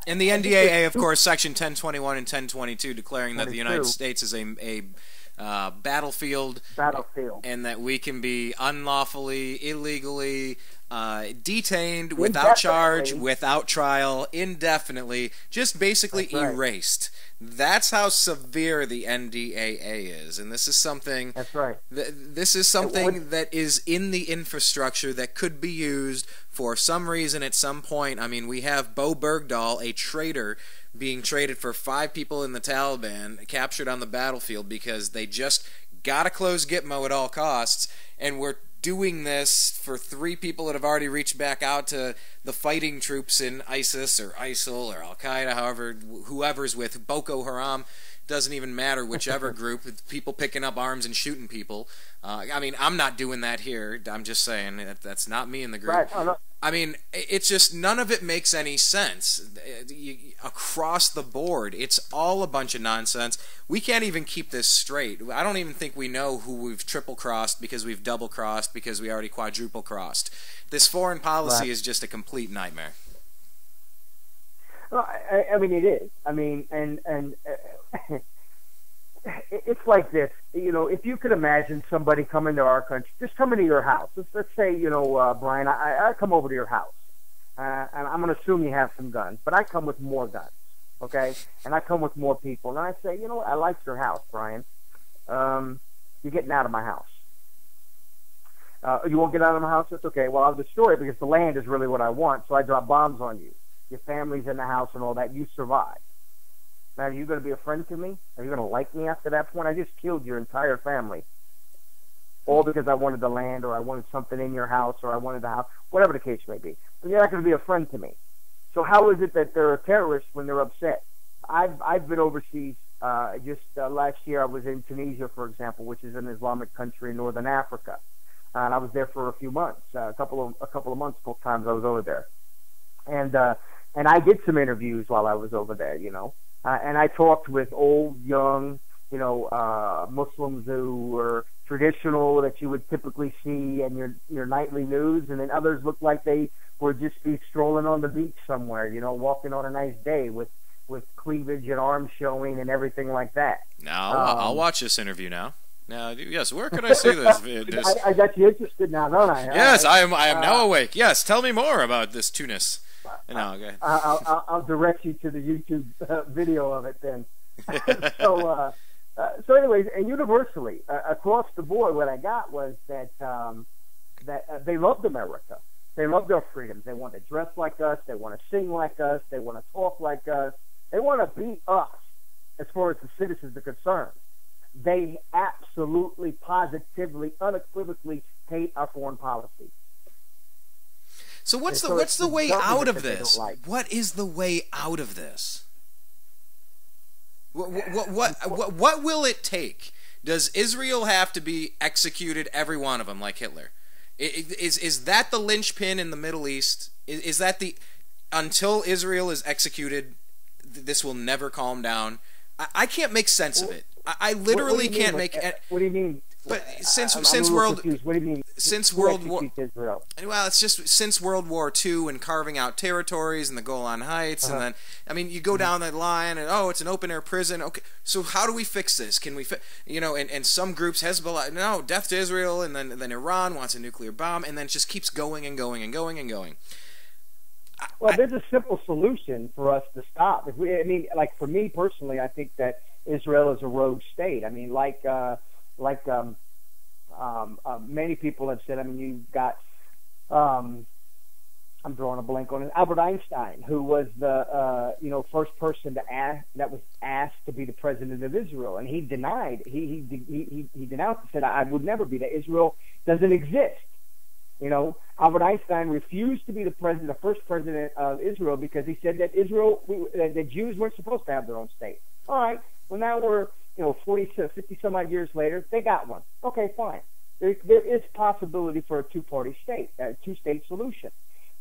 Speaker 2: in the NDAA, of course, Section 1021 and 1022 declaring that the United States is a battlefield, and that we can be unlawfully, illegally detained without charge, without trial, indefinitely, just basically erased. That's how severe the NDAA is, and this is something.
Speaker 3: That's right.
Speaker 2: This is something that is in the infrastructure that could be used for some reason at some point. I mean, we have Bowe Bergdahl, a traitor, being traded for 5 people in the Taliban, captured on the battlefield because they just gotta close Gitmo at all costs, and we're doing this for 3 people that have already reached back out to the fighting troops in ISIS or ISIL or Al-Qaeda, however, whoever's with Boko Haram. Doesn't even matter whichever group, people picking up arms and shooting people. I mean, I'm not doing that here. I'm just saying that's not me in the group.
Speaker 3: Right. Oh, no.
Speaker 2: I mean, it's just none of it makes any sense across the board. It's all a bunch of nonsense. We can't even keep this straight. I don't even think we know who we've triple-crossed because we've double-crossed because we already quadruple-crossed. This foreign policy is just a complete nightmare.
Speaker 3: Well, I mean, it is. I mean, and it's like this. If you could imagine somebody coming to our country, just coming to your house. Let's say, Brian, I come over to your house, and I'm going to assume you have some guns, but I come with more guns, okay? And I come with more people, and I say, I like your house, Brian. You're getting out of my house. You won't get out of my house? That's okay. Well, I'll destroy it because the land is really what I want, so I drop bombs on you. Your family's in the house and all that. You survive. Now, are you going to be a friend to me? Are you going to like me after that point? I just killed your entire family. All because I wanted the land, or I wanted something in your house, or I wanted the house, whatever the case may be. But you're not going to be a friend to me. So how is it that they're a terrorist when they're upset? I've been overseas. Last year I was in Tunisia, for example, which is an Islamic country in northern Africa. And I was there for a few months, a couple of months, both times I was over there. And I did some interviews while I was over there, and I talked with old, young, Muslims who were traditional that you would typically see in your nightly news, and then others looked like they would just be strolling on the beach somewhere, walking on a nice day with cleavage and arms showing and everything like that.
Speaker 2: Now, I'll watch this interview now. Now, yes, where can I see this?
Speaker 3: I got you interested now, don't I?
Speaker 2: Yes, I am now awake. Yes, tell me more about this Tunis. No, okay.
Speaker 3: I'll direct you to the YouTube video of it then. So So anyways, and universally, across the board, what I got was that they loved America. They loved our freedoms. They want to dress like us. They want to sing like us. They want to talk like us. They want to be us as far as the citizens are concerned. They absolutely, positively, unequivocally hate our foreign policy.
Speaker 2: So what's the way out of this? What is the way out of this? What will it take? Does Israel have to be executed, every one of them, like Hitler? Is that the linchpin in the Middle East? Is that the until Israel is executed, this will never calm down? I can't make sense of it. I literally can't make.
Speaker 3: What do you mean?
Speaker 2: But since
Speaker 3: World, what do you mean?
Speaker 2: Since World War,
Speaker 3: Israel?
Speaker 2: Well, it's just since World War II and carving out territories and the Golan Heights, and then I mean, you go down that line and it's an open air prison. Okay, so how do we fix this? Can we, and some groups, Hezbollah, no, death to Israel, and then Iran wants a nuclear bomb, and then it just keeps going and going and going and going.
Speaker 3: Well, there's a simple solution for us to stop. Like for me personally, I think that Israel is a rogue state. I mean, many people have said. I mean, you've got, I'm drawing a blank on it, Albert Einstein, who was the first person that was asked to be the president of Israel, and he denied. He denounced and said, "I would never be that. Israel doesn't exist." Albert Einstein refused to be the first president of Israel, because he said that the Jews weren't supposed to have their own state. All right. Well, now we're 40 to 50 some odd years later, they got one. Okay, fine. There is possibility for a two-party state, a two-state solution,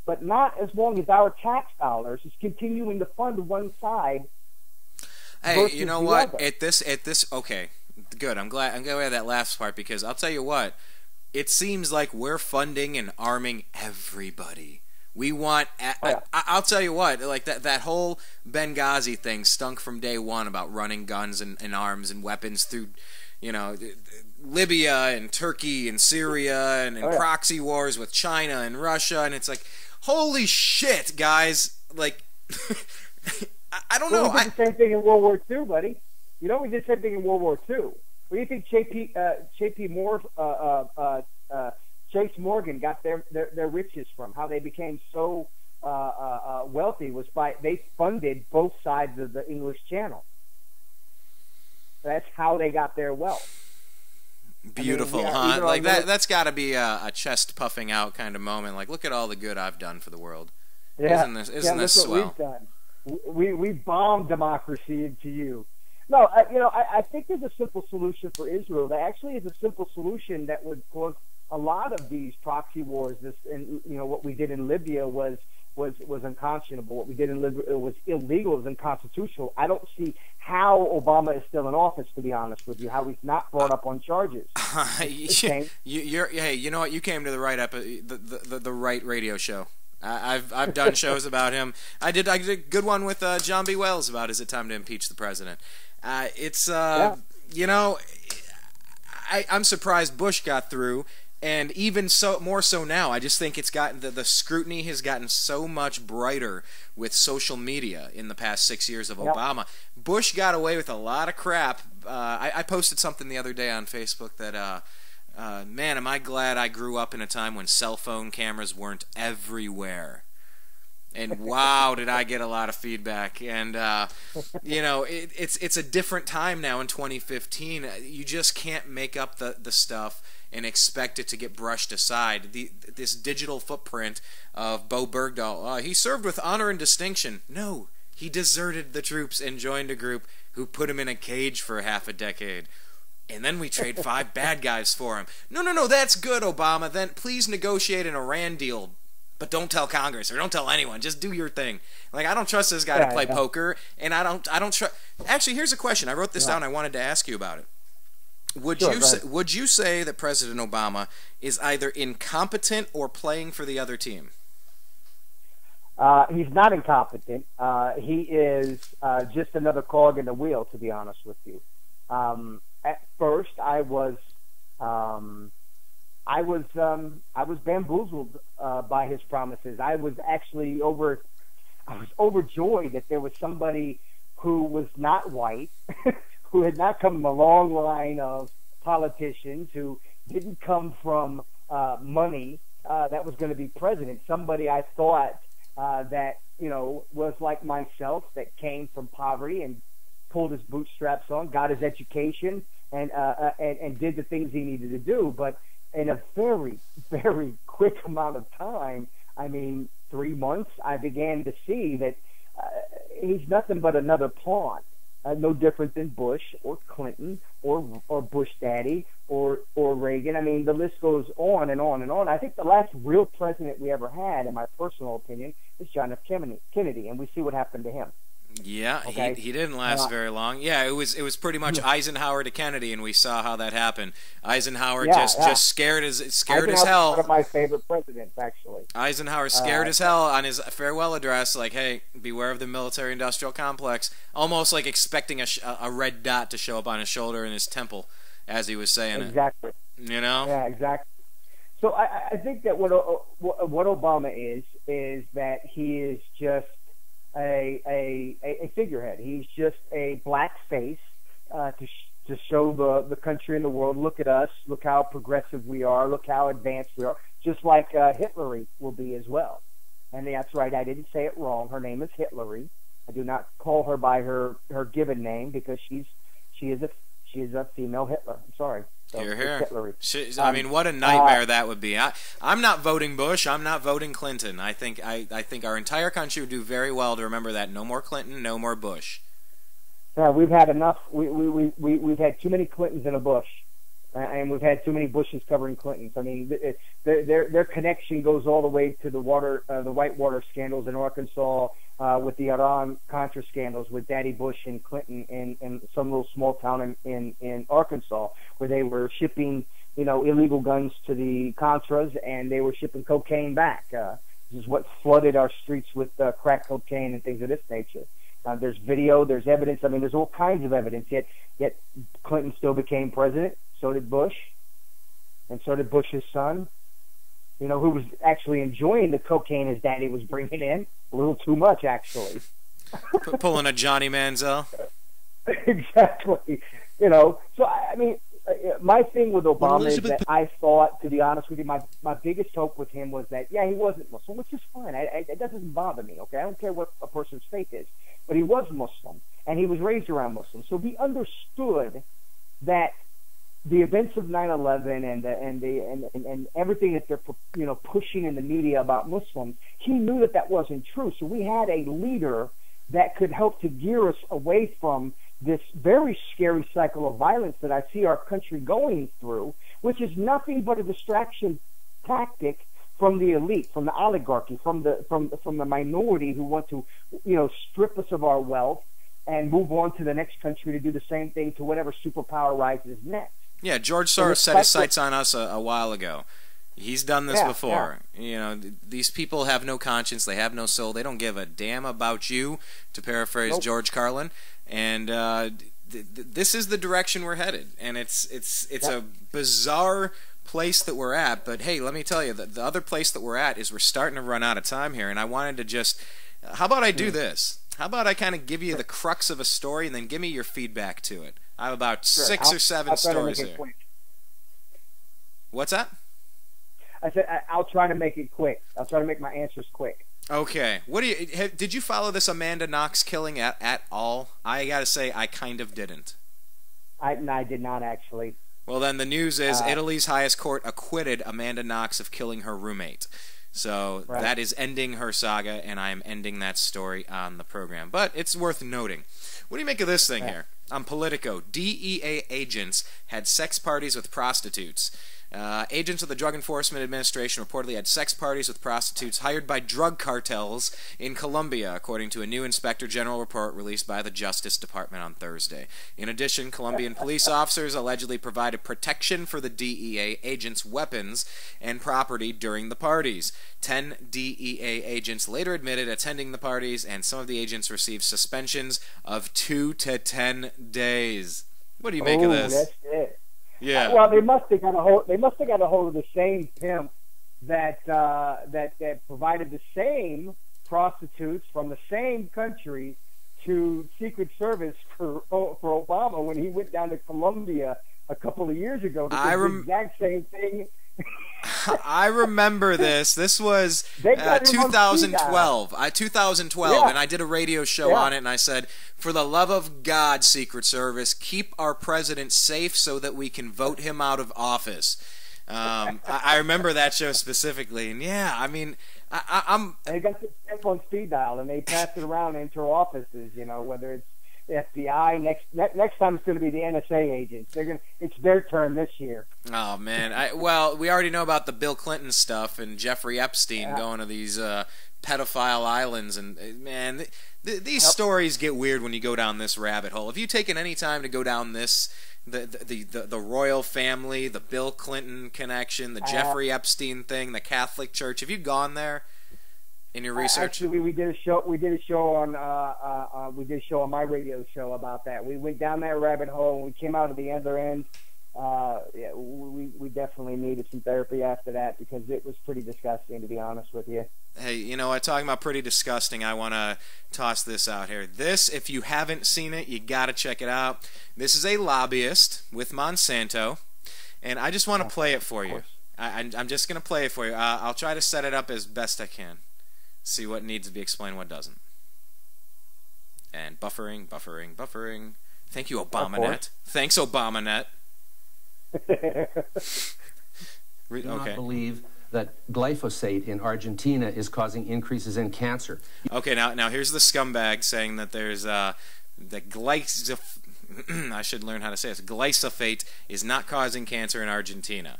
Speaker 3: but not as long as our tax dollars is continuing to fund one side.
Speaker 2: Hey, you know what?
Speaker 3: Other.
Speaker 2: At this, okay, good. I'm glad we had that last part, because I'll tell you what. It seems like we're funding and arming everybody. We want. I'll tell you what. Like that whole Benghazi thing stunk from day one about running guns and arms and weapons through, Libya and Turkey and Syria and proxy wars with China and Russia, and it's like, holy shit, guys! Like, I don't know.
Speaker 3: We did the same thing in World War II, buddy. We did the same thing in World War II. What do you think Chase Morgan got their riches from? How they became so wealthy was they funded both sides of the English Channel. That's how they got their wealth.
Speaker 2: Beautiful, huh? Like that's got to be a chest puffing out kind of moment. Like, look at all the good I've done for the world.
Speaker 3: Yeah.
Speaker 2: Isn't this swell?
Speaker 3: What we've done. We bombed democracy into you. No, I think there's a simple solution for Israel. There actually is a simple solution that would cause a lot of these proxy wars. What we did in Libya was unconscionable. What we did in Libya was illegal, it was unconstitutional. I don't see how Obama is still in office, to be honest with you. How he's not brought up on charges.
Speaker 2: Hey, you know what? You came to the right the right radio show. I've done shows about him. I did a good one with John B. Wells about is it time to impeach the president. I'm surprised Bush got through, and even more so now. I just think it's gotten the scrutiny has gotten so much brighter with social media in the past 6 years of Obama. Bush got away with a lot of crap. I posted something the other day on Facebook that man, am I glad I grew up in a time when cell phone cameras weren't everywhere. And wow, did I get a lot of feedback. And, it's a different time now in 2015. You just can't make up the stuff and expect it to get brushed aside. This digital footprint of Bowe Bergdahl, he served with honor and distinction. No, he deserted the troops and joined a group who put him in a cage for half a decade. And then we trade 5 bad guys for him. No, that's good, Obama. Then please negotiate an Iran deal. But don't tell Congress or don't tell anyone. Just do your thing. Like, I don't trust this guy to play poker, and I don't trust. Actually, here's a question. I wrote this down. I wanted to ask you about it. Would you say that President Obama is either incompetent or playing for the other team?
Speaker 3: He's not incompetent. He is just another cog in the wheel, to be honest with you. At first, I was bamboozled by his promises. I was overjoyed that there was somebody who was not white, who had not come from a long line of politicians, who didn't come from money, that was going to be president. Somebody I thought that, you know, was like myself, that came from poverty and pulled his bootstraps on, got his education, and did the things he needed to do. But in a very, very quick amount of time, I mean, 3 months, I began to see that he's nothing but another pawn. No different than Bush or Clinton or Bush Daddy or Reagan. I mean, the list goes on and on and on. I think the last real president we ever had, in my personal opinion, is John F. Kennedy, and we see what happened to him.
Speaker 2: Yeah,
Speaker 3: okay?
Speaker 2: he didn't last very long. Yeah, it was pretty much Eisenhower to Kennedy, and we saw how that happened. Eisenhower just scared as hell.
Speaker 3: One of my favorite presidents, actually.
Speaker 2: Eisenhower scared as hell on his farewell address, like, "Hey, beware of the military-industrial complex," almost like expecting a red dot to show up on his shoulder and his temple as he was saying
Speaker 3: exactly.
Speaker 2: it. You know?
Speaker 3: Yeah, exactly. So I think that what Obama is that he is just a figurehead. He's just a black face to show the country and the world, look at us, look how progressive we are, look how advanced we are, just like Hillary will be as well. And that's right, I didn't say it wrong. Her name is Hillary. I do not call her by her given name, because she is a female Hitler. I'm sorry. So
Speaker 2: here. I mean, what a nightmare that would be. I'm not voting Bush. I'm not voting Clinton. I think our entire country would do very well to remember that. No more Clinton. No more Bush.
Speaker 3: Yeah, we've had enough. We've had too many Clintons and a Bush, and we've had too many Bushes covering Clintons. I mean, their connection goes all the way to the Whitewater scandals in Arkansas, with the Iran-Contra scandals with Daddy Bush and Clinton in some little small town in Arkansas, where they were shipping, you know, illegal guns to the Contras, and they were shipping cocaine back. This is what flooded our streets with crack cocaine and things of this nature. There's video, there's evidence. I mean, there's all kinds of evidence. Yet Clinton still became president. So did Bush, and so did Bush's son. You know, who was actually enjoying the cocaine his daddy was bringing in. A little too much, actually.
Speaker 2: Pulling a Johnny Manziel.
Speaker 3: Exactly. You know, so, I mean, my thing with Obama is that I thought, to be honest with you, my biggest hope with him was that, yeah, he wasn't Muslim, which is fine. It doesn't bother me, okay? I don't care what a person's faith is. But he was Muslim, and he was raised around Muslims. So he understood that the events of 9/11 and everything that they're, you know, pushing in the media about Muslims, he knew that that wasn't true. So we had a leader that could help to gear us away from this very scary cycle of violence that I see our country going through, which is nothing but a distraction tactic from the elite, from the oligarchy, from the minority who want to, you know, strip us of our wealth and move on to the next country to do the same thing to whatever superpower rises next.
Speaker 2: Yeah, George Soros set his sights on us a while ago. He's done this before. Yeah. You know, these people have no conscience. They have no soul. They don't give a damn about you, to paraphrase George Carlin. And this is the direction we're headed. And it's a bizarre place that we're at. But, hey, let me tell you, the other place that we're at is we're starting to run out of time here. And I wanted to just, how about I do this? How about I kind of give you the crux of a story and then give me your feedback to it? I have about 6 or 7 stories here. What's that?
Speaker 3: I said I'll try to make it quick. I'll try to make my answers quick.
Speaker 2: Okay. Did you follow this Amanda Knox killing at all? I gotta say, I kind of didn't.
Speaker 3: I did not, actually.
Speaker 2: Well, then the news is Italy's highest court acquitted Amanda Knox of killing her roommate. So that is ending her saga, and I am ending that story on the program. But it's worth noting. What do you make of this thing here? On Politico, DEA agents had sex parties with prostitutes. Agents of the Drug Enforcement Administration reportedly had sex parties with prostitutes hired by drug cartels in Colombia, according to a new Inspector General report released by the Justice Department on Thursday. In addition, Colombian police officers allegedly provided protection for the DEA agents' weapons and property during the parties. 10 DEA agents later admitted attending the parties, and some of the agents received suspensions of 2 to 10 days. What do you make of this?
Speaker 3: That's it.
Speaker 2: Yeah.
Speaker 3: Well, they must have got a hold. They must have got a hold of the same pimp that provided the same prostitutes from the same country to Secret Service for Obama. Obama when he went down to Colombia a couple of years ago. The exact same thing.
Speaker 2: I remember this. This was 2012. 2012,
Speaker 3: yeah.
Speaker 2: And I did a radio show on it, and I said, for the love of God, Secret Service, keep our president safe so that we can vote him out of office. I remember that show specifically, and yeah, I mean, I'm.
Speaker 3: They got this stuff on speed dial, and they pass it around into offices. You know, whether it's the FBI, next time it's going to be the NSA agents. It's their turn this year.
Speaker 2: Oh man, well, we already know about the Bill Clinton stuff and Jeffrey Epstein going to these pedophile islands, and man, these stories get weird when you go down this rabbit hole. Have you taken any time to go down this? The royal family, the Bill Clinton connection, the Jeffrey Epstein thing, the Catholic Church. Have you gone there in your research?
Speaker 3: Actually, we did a show on my radio show about that. We went down that rabbit hole and we came out of the other end. Yeah, we definitely needed some therapy after that because it was pretty disgusting, to be honest with you.
Speaker 2: Hey, you know what? Talking about pretty disgusting, I want to toss this out here. This, if you haven't seen it, you got to check it out. This is a lobbyist with Monsanto, and I just want to play it for you. I'm just going to play it for you. I'll try to set it up as best I can. See what needs to be explained, what doesn't. And buffering. Thank you, ObamaNet. Thanks, ObamaNet.
Speaker 4: Do not believe that glyphosate in Argentina is causing increases in cancer.
Speaker 2: Okay, now here's the scumbag saying that there's the I should learn how to say this. Glyphosate is not causing cancer in Argentina.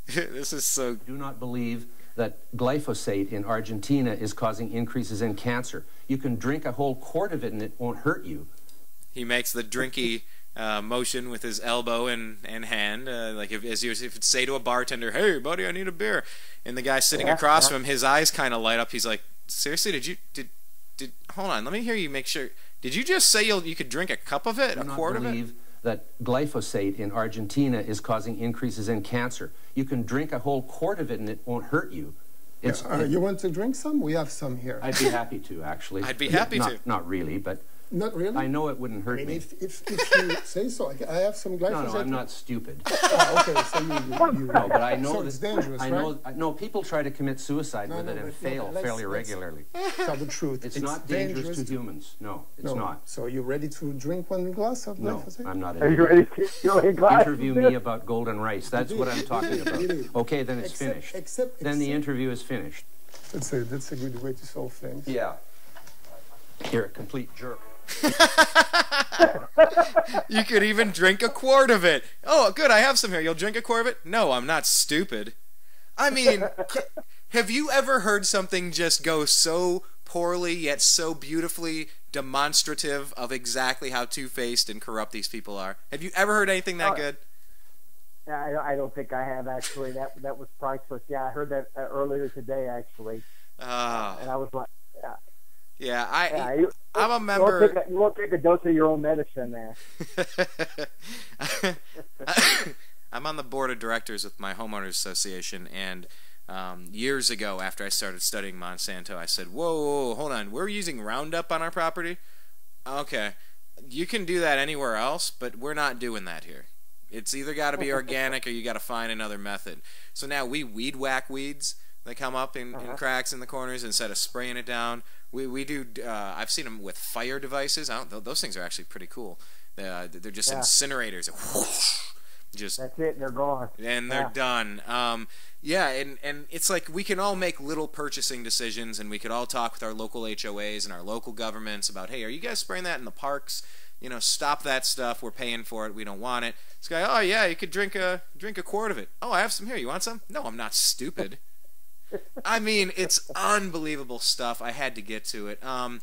Speaker 2: This is so.
Speaker 4: Do not believe that glyphosate in Argentina is causing increases in cancer. You can drink a whole quart of it and it won't hurt you.
Speaker 2: He makes the drinky motion with his elbow and hand, like if you'd say to a bartender, "Hey, buddy, I need a beer," and the guy sitting across from him, his eyes kind of light up. He's like, "Seriously, did hold on, let me hear you make sure. Did you just say you could drink a cup of it, a quart of it?"
Speaker 4: Do not believe that glyphosate in Argentina is causing increases in cancer. You can drink a whole quart of it and it won't hurt you.
Speaker 5: You want to drink some? We have some here.
Speaker 4: I'd be happy to, actually.
Speaker 2: I'd be happy to.
Speaker 4: Not really, but...
Speaker 5: Not really?
Speaker 4: I know it wouldn't hurt me.
Speaker 5: If you say so, I have some glyphosate.
Speaker 4: No, I'm not stupid.
Speaker 5: Oh, okay, so you
Speaker 4: no, but I know
Speaker 5: so it's dangerous, right?
Speaker 4: No, people try to commit suicide with it and fail fairly regularly.
Speaker 5: Tell the truth.
Speaker 4: It's not dangerous to humans. No, it's not.
Speaker 5: So you're ready to drink one glass of glyphosate?
Speaker 4: No, I'm not.
Speaker 3: Are you ready to drink a glass?
Speaker 4: Interview me about golden rice. That's what I'm talking about. Okay, then it's finished. Then the interview is finished.
Speaker 5: That's a good way to solve things.
Speaker 4: Yeah. You're a complete jerk.
Speaker 2: You could even drink a quart of it. Oh, good, I have some here. You'll drink a quart of it? No, I'm not stupid. I mean, have you ever heard something just go so poorly yet so beautifully demonstrative of exactly how two-faced and corrupt these people are? Have you ever heard anything that good?
Speaker 3: I don't think I have, actually. That was priceless. Yeah, I heard that earlier today, actually. And I was like,
Speaker 2: I'm a member.
Speaker 3: You won't take a dose of your own medicine there.
Speaker 2: I'm on the board of directors with my homeowners association, and years ago, after I started studying Monsanto, I said, whoa, hold on, we're using Roundup on our property? Okay, you can do that anywhere else, but we're not doing that here. It's either got to be organic or you got to find another method. So now we weed whack weeds that come up in cracks in the corners instead of spraying it down. We do. I've seen them with fire devices. Those things are actually pretty cool. They're just incinerators. Just
Speaker 3: that's it. They're gone.
Speaker 2: And they're done. And it's like we can all make little purchasing decisions, and we could all talk with our local HOAs and our local governments about, hey, are you guys spraying that in the parks? You know, stop that stuff. We're paying for it. We don't want it. This guy, oh yeah, you could drink a quart of it. Oh, I have some here. You want some? No, I'm not stupid. I mean, it's unbelievable stuff. I had to get to it. And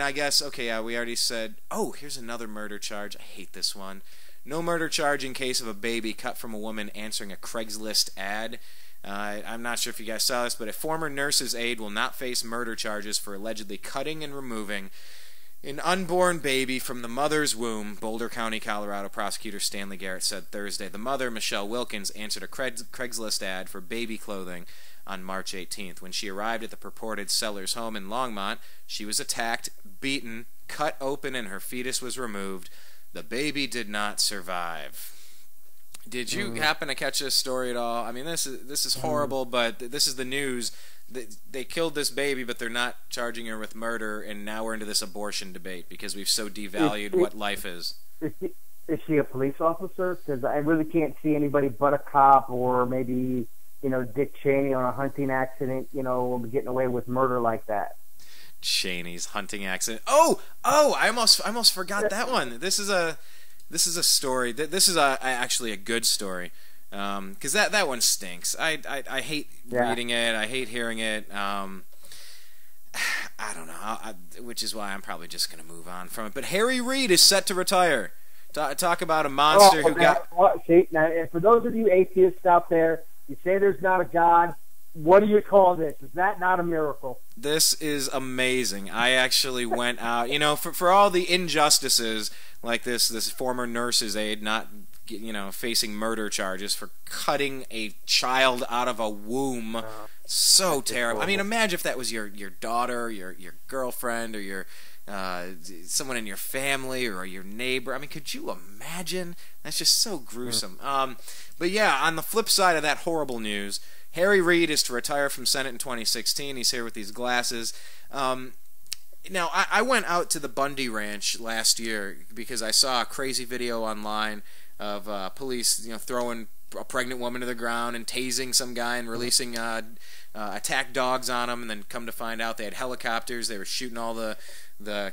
Speaker 2: I guess, okay, yeah, we already said, oh, here's another murder charge. I hate this one. No murder charge in case of a baby cut from a woman answering a Craigslist ad. I'm not sure if you guys saw this, but a former nurse's aide will not face murder charges for allegedly cutting and removing an unborn baby from the mother's womb, Boulder County, Colorado. Prosecutor Stanley Garrett said Thursday. The mother, Michelle Wilkins, answered a Craigslist ad for baby clothing on March 18th. When she arrived at the purported seller's home in Longmont, she was attacked, beaten, cut open, and her fetus was removed. The baby did not survive. Did you happen to catch this story at all? I mean, this is horrible, but this is the news. They killed this baby, but they're not charging her with murder, and now we're into this abortion debate because we've so devalued what life is.
Speaker 3: Is she a police officer? Because I really can't see anybody but a cop, or maybe, you know, Dick Cheney on a hunting accident, you know, getting away with murder like that.
Speaker 2: Cheney's hunting accident. Oh! I almost forgot that one. This is a story. This is actually a good story. Because that one stinks. I hate reading it. I hate hearing it. I don't know. Which is why I'm probably just going to move on from it. But Harry Reid is set to retire. Talk about a monster who got...
Speaker 3: See, now, for those of you atheists out there, you say there's not a God. What do you call this? Is that not a miracle?
Speaker 2: This is amazing. I actually went out... You know, for all the injustices, like this former nurse's aide not... you know, facing murder charges for cutting a child out of a womb. So terrible. I mean, imagine if that was your daughter, your girlfriend, or your someone in your family, or your neighbor. I mean, could you imagine? That's just so gruesome. But yeah, on the flip side of that horrible news, Harry Reid is to retire from Senate in 2016. He's here with these glasses. Now, I went out to the Bundy Ranch last year because I saw a crazy video online of police, you know, throwing a pregnant woman to the ground and tasing some guy and releasing attack dogs on him, and then come to find out they had helicopters. They were shooting all the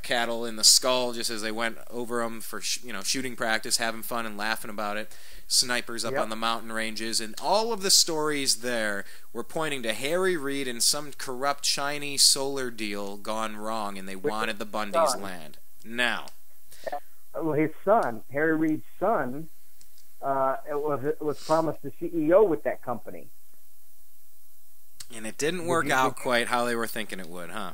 Speaker 2: cattle in the skull just as they went over them for shooting practice, having fun and laughing about it. Snipers up on the mountain ranges, and all of the stories there were pointing to Harry Reid and some corrupt Chinese solar deal gone wrong, and they wanted the Bundys' land. Now,
Speaker 3: well, his son, Harry Reid's son, it was promised the CEO with that company.
Speaker 2: And it didn't work out quite how they were thinking it would, huh?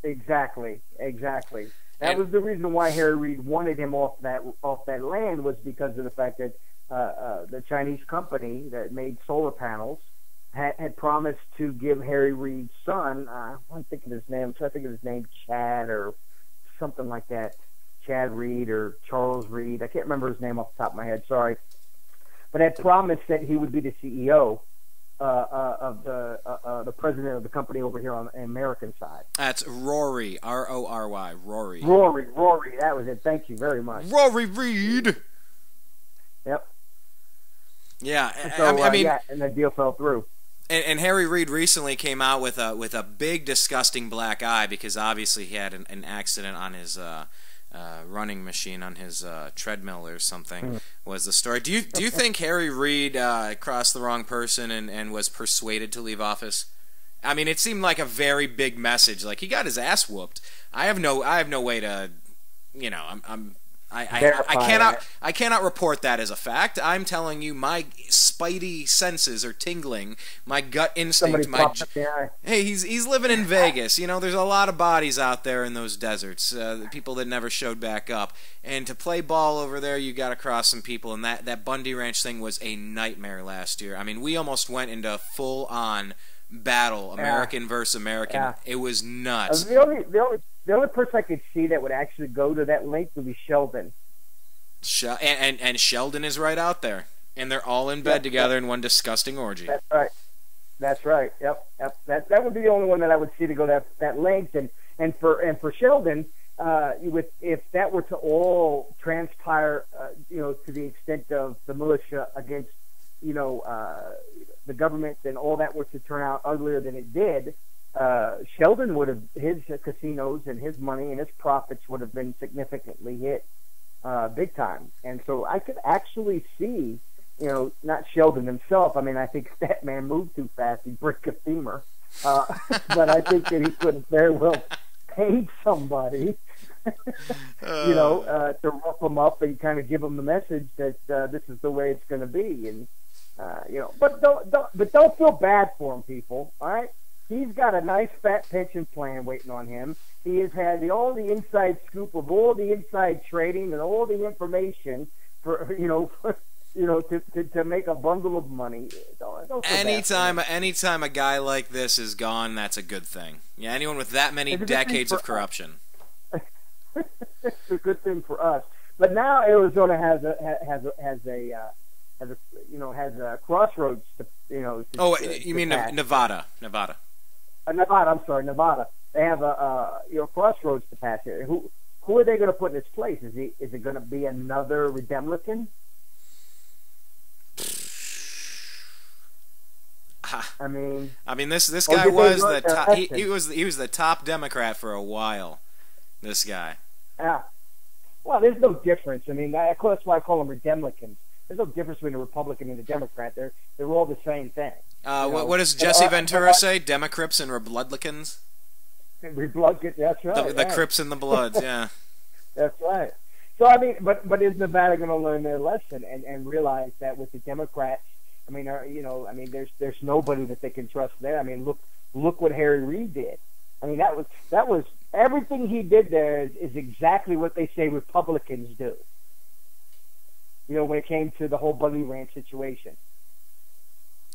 Speaker 3: Exactly. That was the reason why Harry Reid wanted him off that land, was because of the fact that the Chinese company that made solar panels had promised to give Harry Reid's son, I'm thinking his name, Chad or something like that. Chad Reid or Charles Reid. I can't remember his name off the top of my head, sorry. But had promised that he would be the CEO of the president of the company over here on the American side.
Speaker 2: That's Rory, R-O-R-Y, Rory.
Speaker 3: Rory, that was it. Thank you very much.
Speaker 2: Rory Reid!
Speaker 3: Yep.
Speaker 2: Yeah,
Speaker 3: so,
Speaker 2: I mean...
Speaker 3: yeah, and the deal fell through.
Speaker 2: And Harry Reid recently came out with a big, disgusting black eye because obviously he had an accident on his... running machine on his treadmill or something was the story. Do you think Harry Reid crossed the wrong person and was persuaded to leave office? I mean, it seemed like a very big message. Like, he got his ass whooped. I have no way to, you know, I cannot report that as a fact. I'm telling you, my spidey senses are tingling. My gut instinct. Hey, he's living in Vegas. You know, there's a lot of bodies out there in those deserts. People that never showed back up. And to play ball over there, you got to cross some people. And that Bundy Ranch thing was a nightmare last year. I mean, we almost went into full-on battle, American versus American. Yeah. It was nuts.
Speaker 3: The only person I could see that would actually go to that length would be Sheldon.
Speaker 2: And Sheldon is right out there. And they're all in bed together in one disgusting orgy.
Speaker 3: That's right. Yep. That would be the only one that I would see to go that length. And for Sheldon, if that were to all transpire, to the extent of the militia against, the government, and all that were to turn out uglier than it did, Sheldon would have, his casinos and his money and his profits would have been significantly hit big time. And so I could actually see, not Sheldon himself. I mean, I think if that man moved too fast, he'd break a femur. But I think that he could have very well paid somebody, to rough him up and kind of give him the message that this is the way it's going to be. And but don't feel bad for him, people. All right. He's got a nice fat pension plan waiting on him. He has had all the inside scoop of all the inside trading and all the information for to make a bundle of money. Don't
Speaker 2: anytime a guy like this is gone, that's a good thing. Yeah, anyone with that many decades of corruption.
Speaker 3: It's a good thing for us. but now Arizona has a crossroads to,
Speaker 2: you mean Nevada? Nevada.
Speaker 3: Nevada. I'm sorry, Nevada. They have a crossroads to pass here. Who are they going to put in its place? Is it going to be another Republican? I mean, this guy was the top. He was the top Democrat for a while. This guy. Yeah. Well, there's no difference. I mean, that's why I call them Republicans. There's no difference between a Republican and a Democrat. They're all the same thing.
Speaker 2: What does Jesse Ventura say? Democrats and Republicans.
Speaker 3: Republicans. That's right.
Speaker 2: The Crips and the Bloods. Yeah.
Speaker 3: That's right. So I mean, but is Nevada going to learn their lesson and realize that with the Democrats? I mean, there's nobody that they can trust there. I mean, look what Harry Reid did. I mean, that was everything he did there is exactly what they say Republicans do. When it came to the whole Bunny Ranch situation.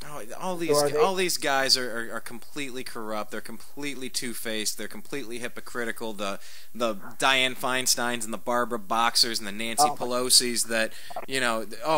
Speaker 2: Oh, all these guys are completely corrupt. They're completely two-faced. They're completely hypocritical. The Dianne Feinsteins and the Barbara Boxers and the Nancy Pelosi's that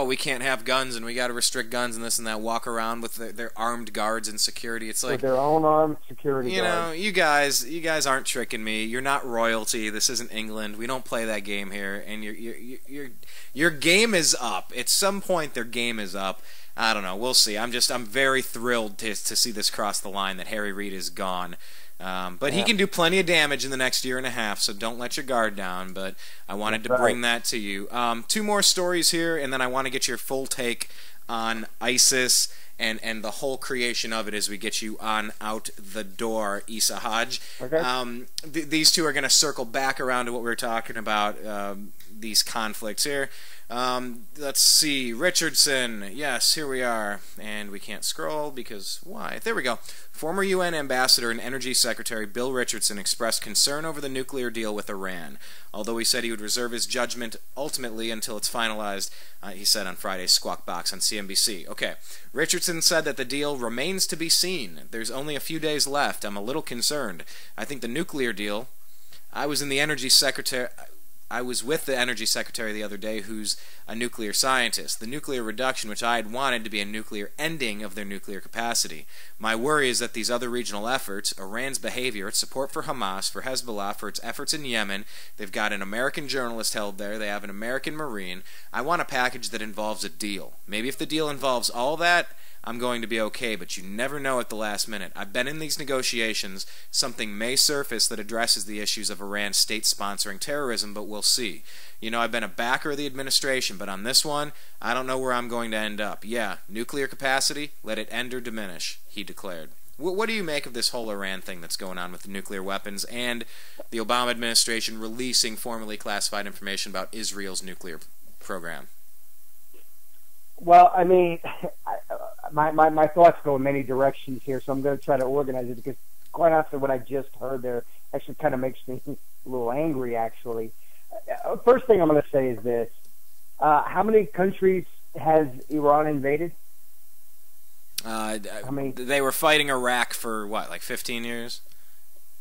Speaker 2: we can't have guns and we got to restrict guns and this and that. Walk around with their armed guards and security. It's like
Speaker 3: with their own armed security.
Speaker 2: You guys aren't tricking me. You're not royalty. This isn't England. We don't play that game here. And your game is up. At some point, their game is up. I don't know. We'll see. I'm very thrilled to see this cross the line, that Harry Reid is gone. But he can do plenty of damage in the next year and a half, so don't let your guard down. But I wanted to bring that to you. 2 more stories here, and then I want to get your full take on ISIS and the whole creation of it as we get you on out the door, Isa Hodge.
Speaker 3: Okay.
Speaker 2: These 2 are going to circle back around to what we were talking about, these conflicts here. Let's see. Richardson. Yes, here we are. And we can't scroll because why? There we go. Former UN Ambassador and Energy Secretary Bill Richardson expressed concern over the nuclear deal with Iran. Although he said he would reserve his judgment ultimately until it's finalized, he said on Friday's Squawk Box on CNBC. Okay. Richardson said that the deal remains to be seen. There's only a few days left. I'm a little concerned. I think the nuclear deal... I was with the Energy Secretary the other day, who's a nuclear scientist. The nuclear reduction, which I had wanted to be a nuclear ending of their nuclear capacity. My worry is that these other regional efforts, Iran's behavior, its support for Hamas, for Hezbollah, for its efforts in Yemen, they've got an American journalist held there, they have an American Marine. I want a package that involves a deal. Maybe if the deal involves all that, I'm going to be okay, but you never know at the last minute. I've been in these negotiations. Something may surface that addresses the issues of Iran's state-sponsoring terrorism, but we'll see. I've been a backer of the administration, but on this one, I don't know where I'm going to end up. Yeah, nuclear capacity, let it end or diminish, he declared. What do you make of this whole Iran thing that's going on with the nuclear weapons and the Obama administration releasing formerly classified information about Israel's nuclear program?
Speaker 3: Well, I mean, my thoughts go in many directions here, so I'm going to try to organize it because quite often what I just heard there actually kind of makes me a little angry, actually. First thing I'm going to say is this. How many countries has Iran invaded?
Speaker 2: They were fighting Iraq for, what, like 15 years?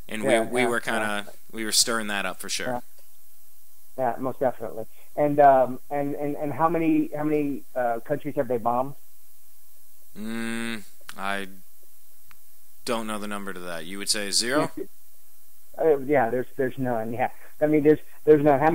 Speaker 2: And we were stirring that up for sure.
Speaker 3: Yeah, most definitely. And how many countries have they bombed?
Speaker 2: I don't know the number to that. You would say 0?
Speaker 3: Yeah, there's none. Yeah, I mean there's none. How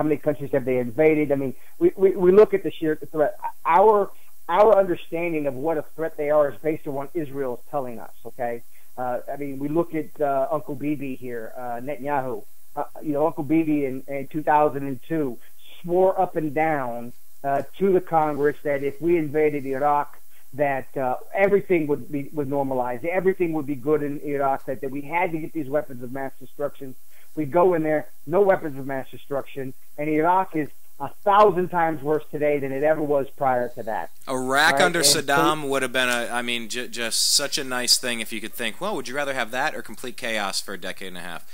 Speaker 3: many countries have they invaded? I mean, we look at the sheer threat. Our understanding of what a threat they are is based on what Israel is telling us. Okay, I mean we look at Uncle Bibi here, Netanyahu. Uncle Bibi in 2002 swore up and down to the Congress that if we invaded Iraq, that everything would normalize, everything would be good in Iraq, that we had to get these weapons of mass destruction. We go in there, no weapons of mass destruction, and Iraq is 1,000 times worse today than it ever was prior to that.
Speaker 2: Iraq under Saddam would have been just such a nice thing if you could think, well, would you rather have that or complete chaos for a decade and a half?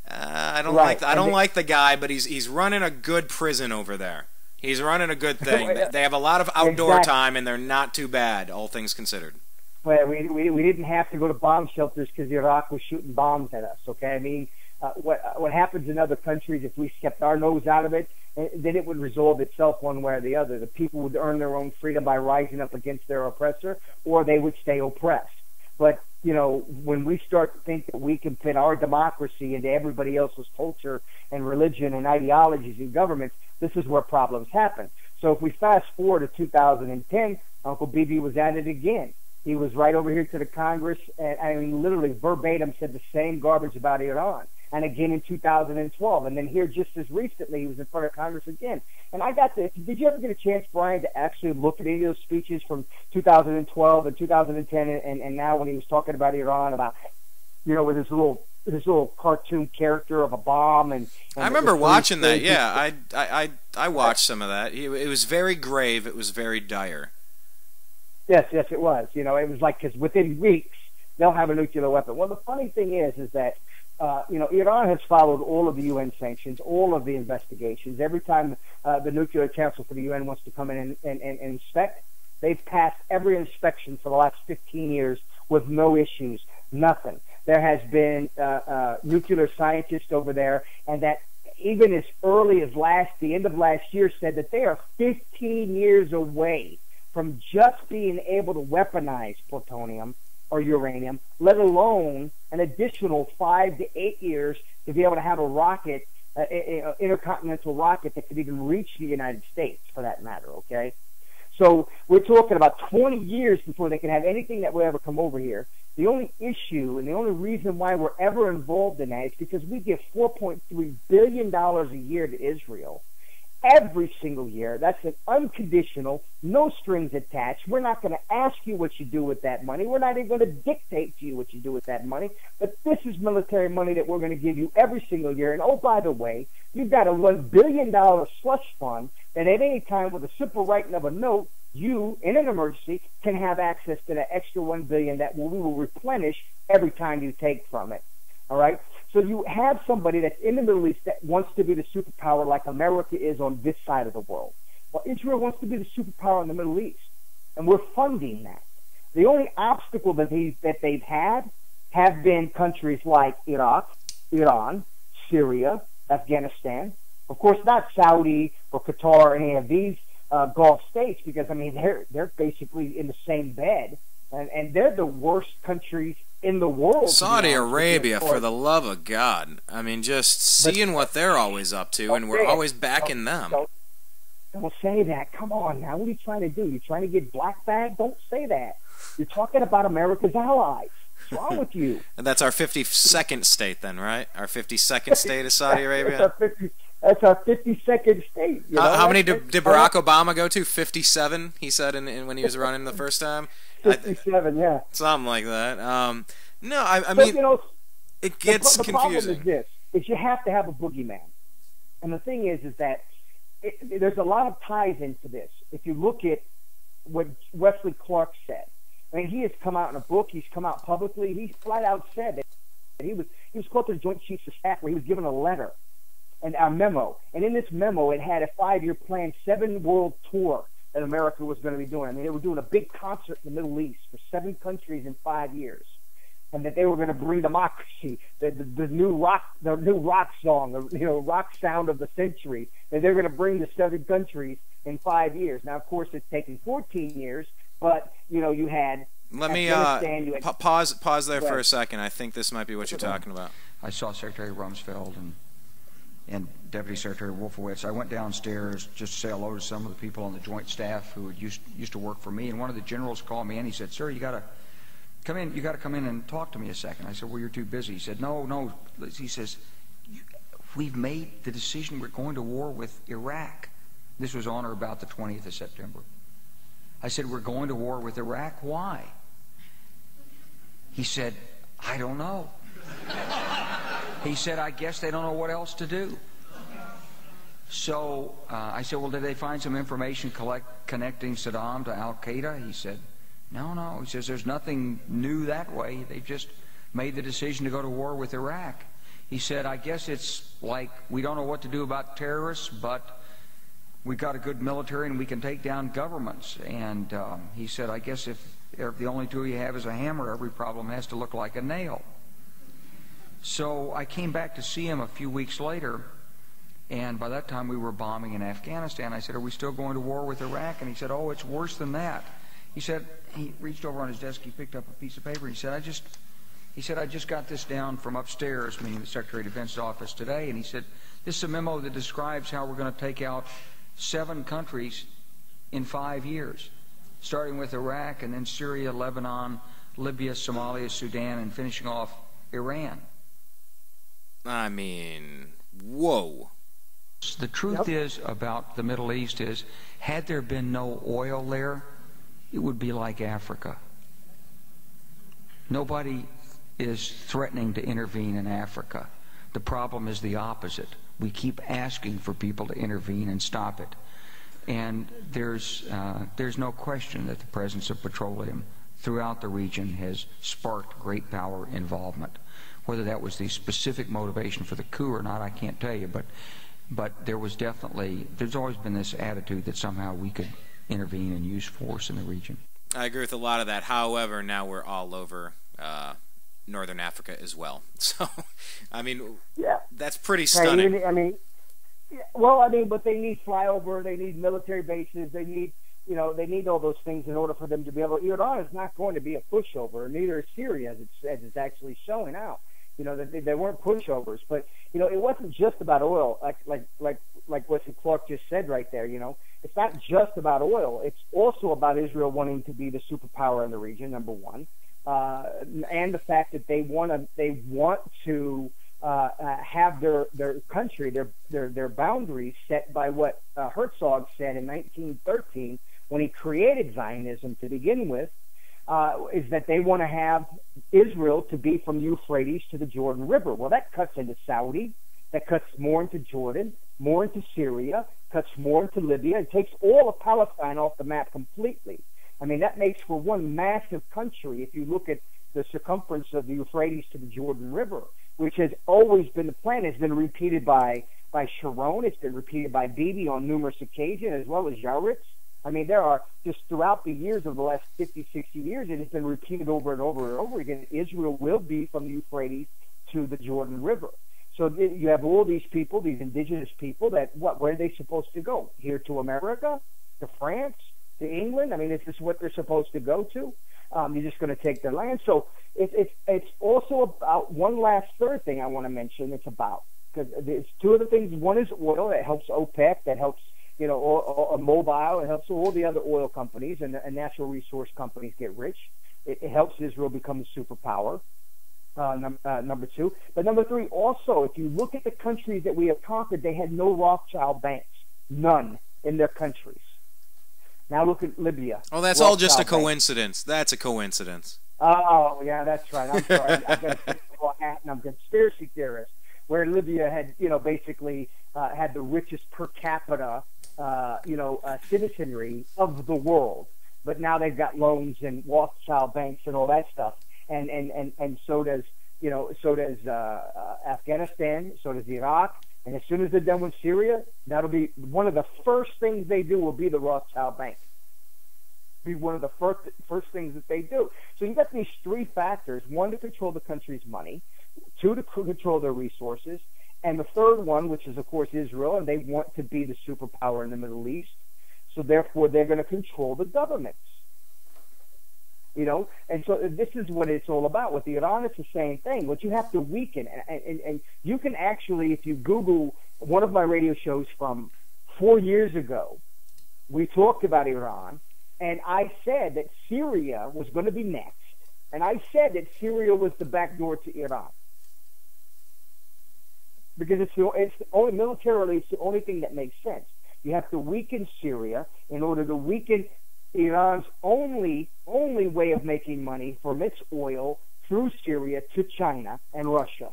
Speaker 2: I don't like the guy, but he's running a good prison over there. He's running a good thing. They have a lot of outdoor time, and they're not too bad, all things considered.
Speaker 3: Well, we didn't have to go to bomb shelters because Iraq was shooting bombs at us. Okay, I mean, what happens in other countries if we kept our nose out of it? then it would resolve itself one way or the other. The people would earn their own freedom by rising up against their oppressor, or they would stay oppressed. But, you know, when we start to think that we can fit our democracy into everybody else's culture and religion and ideologies and governments, this is where problems happen. So if we fast forward to 2010, Uncle BB was at it again. He was right over here to the Congress, and I mean, literally verbatim said the same garbage about Iran. And again in 2012. And then here just as recently, he was in front of Congress again. And I got this. Did you ever get a chance, Brian, to actually look at any of those speeches from 2012 and 2010 and now when he was talking about Iran, about, you know, with his little cartoon character of a bomb? And
Speaker 2: I remember watching that. Yeah, I watched some of that. It was very grave. It was very dire.
Speaker 3: Yes, it was. You know, it was like, because within weeks they'll have a nuclear weapon. Well, the funny thing is that you know, Iran has followed all of the UN sanctions, all of the investigations. Every time the Nuclear Council for the UN wants to come in and inspect, they've passed every inspection for the last 15 years with no issues, nothing. There has been nuclear scientists over there, and that even as early as the end of last year, said that they are 15 years away from just being able to weaponize plutonium or uranium, let alone an additional 5 to 8 years to be able to have a rocket, intercontinental rocket that could even reach the United States, for that matter, okay? So we're talking about 20 years before they can have anything that will ever come over here. The only issue and the only reason why we're ever involved in that is because we give $4.3 billion a year to Israel. Every single year. That's an unconditional, no strings attached. We're not going to ask you what you do with that money. We're not even going to dictate to you what you do with that money. But this is military money that we're going to give you every single year. And oh, by the way, you've got a $1 billion slush fund that at any time with a simple writing of a note, you, in an emergency, can have access to that extra $1 billion that we will replenish every time you take from it. All right? So you have somebody that's in the Middle East that wants to be the superpower like America is on this side of the world. Well, Israel wants to be the superpower in the Middle East, and we're funding that. The only obstacle that they've had have been countries like Iraq, Iran, Syria, Afghanistan. Of course, not Saudi or Qatar or any of these Gulf states, because, I mean, they're basically in the same bed, and they're the worst countries in the world.
Speaker 2: Saudi Arabia, for the love of God. I mean, just seeing what they're always up to, and we're always backing them.
Speaker 3: Don't say that. Come on now. What are you trying to do? You trying to get black bag? Don't say that. You're talking about America's allies. What's wrong with you?
Speaker 2: And that's our 52nd state then, right? Our 52nd state is Saudi Arabia?
Speaker 3: That's our 52nd state. You know?
Speaker 2: How many did Barack Obama go to? 57, he said when he was running the first time?
Speaker 3: 57, yeah.
Speaker 2: Something like that. No, I mean, you know, it gets confusing. The problem is this, is you have to have a boogeyman. And the thing is that there's a lot of ties into this. If you look at what Wesley Clark said, I mean, he has come out in a book, he's come out publicly, he's flat out said that he was called to the Joint Chiefs of Staff where he was given a letter and a memo. And in this memo, it had a 5-year plan, 7-world tour that America was going to be doing. I mean, they were doing a big concert in the Middle East for 7 countries in 5 years, and that they were going to bring democracy, the new rock song, the rock sound of the century, and they're going to bring to 7 countries in 5 years. Now, of course, it's taken 14 years, but you had. Let me pause there for a second. I think this might be what you're talking about.
Speaker 6: I saw Secretary Rumsfeld and Deputy Secretary Wolfowitz. I went downstairs just to say hello to some of the people on the joint staff who had used to work for me, and one of the generals called me and he said, "Sir, you got to come in. You got to come in and talk to me a second." I said, "Well, you're too busy." He said, "No." He says, "We've made the decision. We're going to war with Iraq." This was on or about the 20th of September. I said, "We're going to war with Iraq. Why?" He said, "I don't know." He said, "I guess they don't know what else to do." So I said, "Well, did they find some information connecting Saddam to Al-Qaeda?" He said, No. He says, "There's nothing new that way. They just made the decision to go to war with Iraq." He said, "I guess it's like we don't know what to do about terrorists, but we've got a good military and we can take down governments." And he said, "I guess if the only tool you have is a hammer, every problem has to look like a nail." So I came back to see him a few weeks later, And by that time, we were bombing in Afghanistan. I said, are we still going to war with Iraq? And he said, oh, it's worse than that. He said, he reached over on his desk, he picked up a piece of paper, he said, I just got this down from upstairs, meaning the Secretary of Defense's office today, and he said, this is a memo that describes how we're going to take out 7 countries in 5 years, starting with Iraq and then Syria, Lebanon, Libya, Somalia, Sudan, and finishing off Iran.
Speaker 2: I mean, whoa.
Speaker 6: The truth is about the Middle East is, had there been no oil there, it would be like Africa. Nobody is threatening to intervene in Africa. The problem is the opposite. We keep asking for people to intervene and stop it. And there's no question that the presence of petroleum throughout the region has sparked great power involvement. Whether that was the specific motivation for the coup or not, I can't tell you, but there was definitely, there's always been this attitude that somehow we could intervene and use force in the region.
Speaker 2: I agree with a lot of that. However, now we're all over Northern Africa as well. So, I mean, that's pretty stunning.
Speaker 3: But they need flyover, they need military bases, they need, they need all those things in order for them to be able. Iran is not going to be a pushover, neither is Syria, as it's actually showing out. They weren't pushovers, but it wasn't just about oil, like what Clark just said right there. It's not just about oil; it's also about Israel wanting to be the superpower in the region, number one, and the fact that they want to have their country, their boundaries set by what Herzog said in 1913 when he created Zionism to begin with. Is that they want to have Israel to be from the Euphrates to the Jordan River. Well, that cuts into Saudi, that cuts more into Jordan, more into Syria, cuts more into Libya. It takes all of Palestine off the map completely. I mean, that makes for one massive country if you look at the circumference of the Euphrates to the Jordan River, which has always been the plan. It's been repeated by Sharon. It's been repeated by Bibi on numerous occasions, as well as Yaritz. I mean, there are just throughout the years of the last 50, 60 years, it has been repeated over and over and over again. Israel will be from the Euphrates to the Jordan River. So you have all these people, these indigenous people, that where are they supposed to go? Here to America, to France, to England? I mean, is this what they're supposed to go to? You're just going to take their land. So it's also about one last third thing I want to mention. It's about because there's two of the things. One is oil that helps OPEC, that helps. Mobile. It helps all the other oil companies and natural resource companies get rich. It helps Israel become a superpower, number two. But number three, also, if you look at the countries that we have conquered, they had no Rothschild banks, none in their countries. Now look at Libya.
Speaker 2: Oh, that's all just a coincidence. That's a coincidence.
Speaker 3: Oh, yeah, that's right. I'm sorry. I've got a hat and I'm a conspiracy theorist. Where Libya had, basically had the richest per capita citizenry of the world, but now they've got loans and Rothschild banks and all that stuff, and so does Afghanistan, so does Iraq, and as soon as they're done with Syria, that'll be one of the first things they do will be the Rothschild bank. Be one of the first things that they do. So you've got these three factors: one, to control the country's money; two, to control their resources. And the third one, which is, of course, Israel, and they want to be the superpower in the Middle East. So, therefore, they're going to control the governments. And so this is what it's all about. With Iran, it's the same thing. What you have to weaken, and you can actually, if you Google one of my radio shows from 4 years ago, we talked about Iran, and I said that Syria was going to be next. And I said that Syria was the back door to Iran. Because it's only militarily, it's the only thing that makes sense. You have to weaken Syria in order to weaken Iran's only way of making money from its oil through Syria to China and Russia.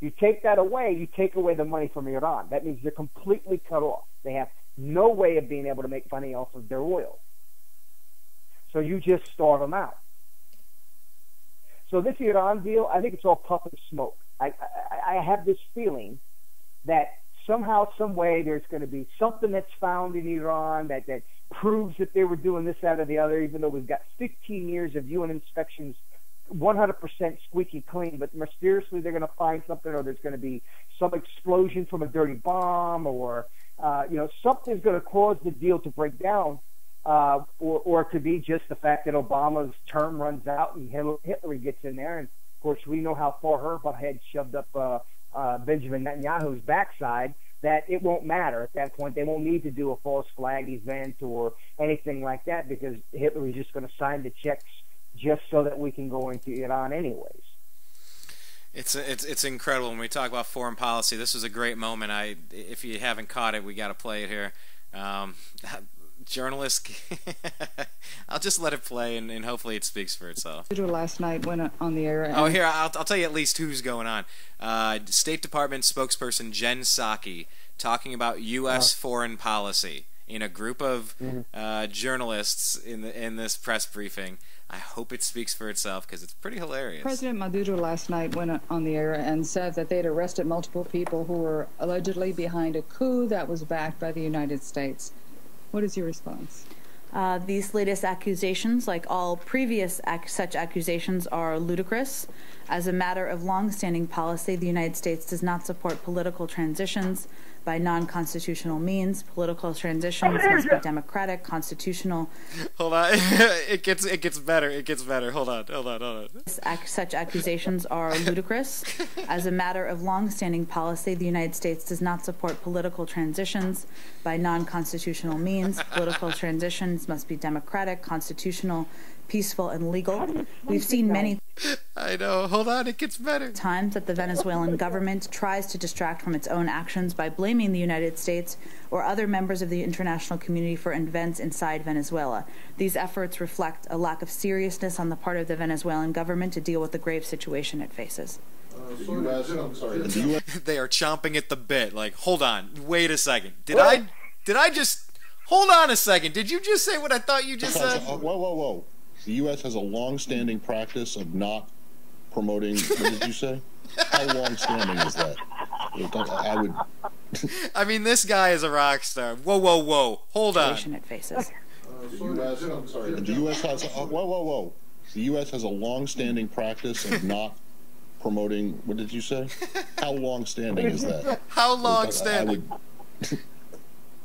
Speaker 3: You take that away, you take away the money from Iran. That means they're completely cut off. They have no way of being able to make money off of their oil. So you just starve them out. So this Iran deal, I think it's all puff and smoke. I have this feeling that somehow, some way, there's going to be something that's found in Iran that proves that they were doing this, that, or the other, even though we've got 15 years of UN inspections 100% squeaky clean, but mysteriously they're going to find something, or there's going to be some explosion from a dirty bomb, or something's going to cause the deal to break down, or it could be just the fact that Obama's term runs out and Hillary gets in there, and of course we know how far her butthead shoved up Benjamin Netanyahu's backside, that it won't matter at that point. They won't need to do a false flag event or anything like that, because Hillary's just going to sign the checks just so that we can go into Iran anyways.
Speaker 2: It's incredible when we talk about foreign policy. This was a great moment. If you haven't caught it, we got to play it here. Journalists, I'll just let it play, and hopefully it speaks for itself.
Speaker 7: Last night went on the air.
Speaker 2: Oh, here, I'll tell you at least who's going on. State Department spokesperson Jen Psaki talking about U.S. foreign policy in a group of journalists in this press briefing. I hope it speaks for itself, because it's pretty hilarious.
Speaker 7: President Maduro last night went on the air and said that they'd arrested multiple people who were allegedly behind a coup that was backed by the United States. What is your response?
Speaker 8: These latest accusations, like all previous such accusations, are ludicrous. As a matter of long-standing policy, the United States does not support political transitions by non-constitutional means. Political transitions must be democratic, constitutional.
Speaker 2: Hold on, it gets better. It gets better. Hold on.
Speaker 8: Such accusations are ludicrous. As a matter of long-standing policy, the United States does not support political transitions by non-constitutional means. Political transitions must be democratic, constitutional, peaceful, and legal. We've seen many
Speaker 2: I know. Hold on, it gets better.
Speaker 8: Times that the Venezuelan government tries to distract from its own actions by blaming the United States or other members of the international community for events inside Venezuela. These efforts reflect a lack of seriousness on the part of the Venezuelan government to deal with the grave situation it faces.
Speaker 2: They are chomping at the bit. Like, hold on, wait a second. Did I just... Hold on a second. Did you just say what I thought you just said?
Speaker 9: Whoa. The U.S. has a long-standing practice of not promoting... What did you say? How long-standing is that? I would...
Speaker 2: I mean, this guy is a rock star. Whoa. Hold on.
Speaker 8: It faces.
Speaker 9: The U.S. has... Whoa. The U.S. has a long-standing practice of not promoting... What did you say? How long-standing is that?
Speaker 2: How long-standing?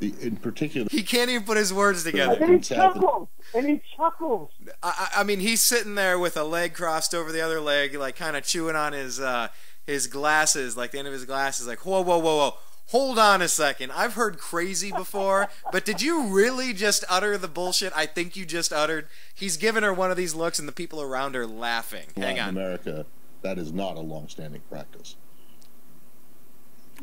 Speaker 9: In particular...
Speaker 2: He can't even put his words together.
Speaker 3: And he chuckles.
Speaker 2: I mean, he's sitting there with a leg crossed over the other leg, like kind of chewing on his glasses, like the end of his glasses, like, whoa. Hold on a second. I've heard crazy before, but did you really just utter the bullshit I think you just uttered? He's giving her one of these looks, and the people around her laughing. Hang on.
Speaker 9: In America, that is not a long-standing practice.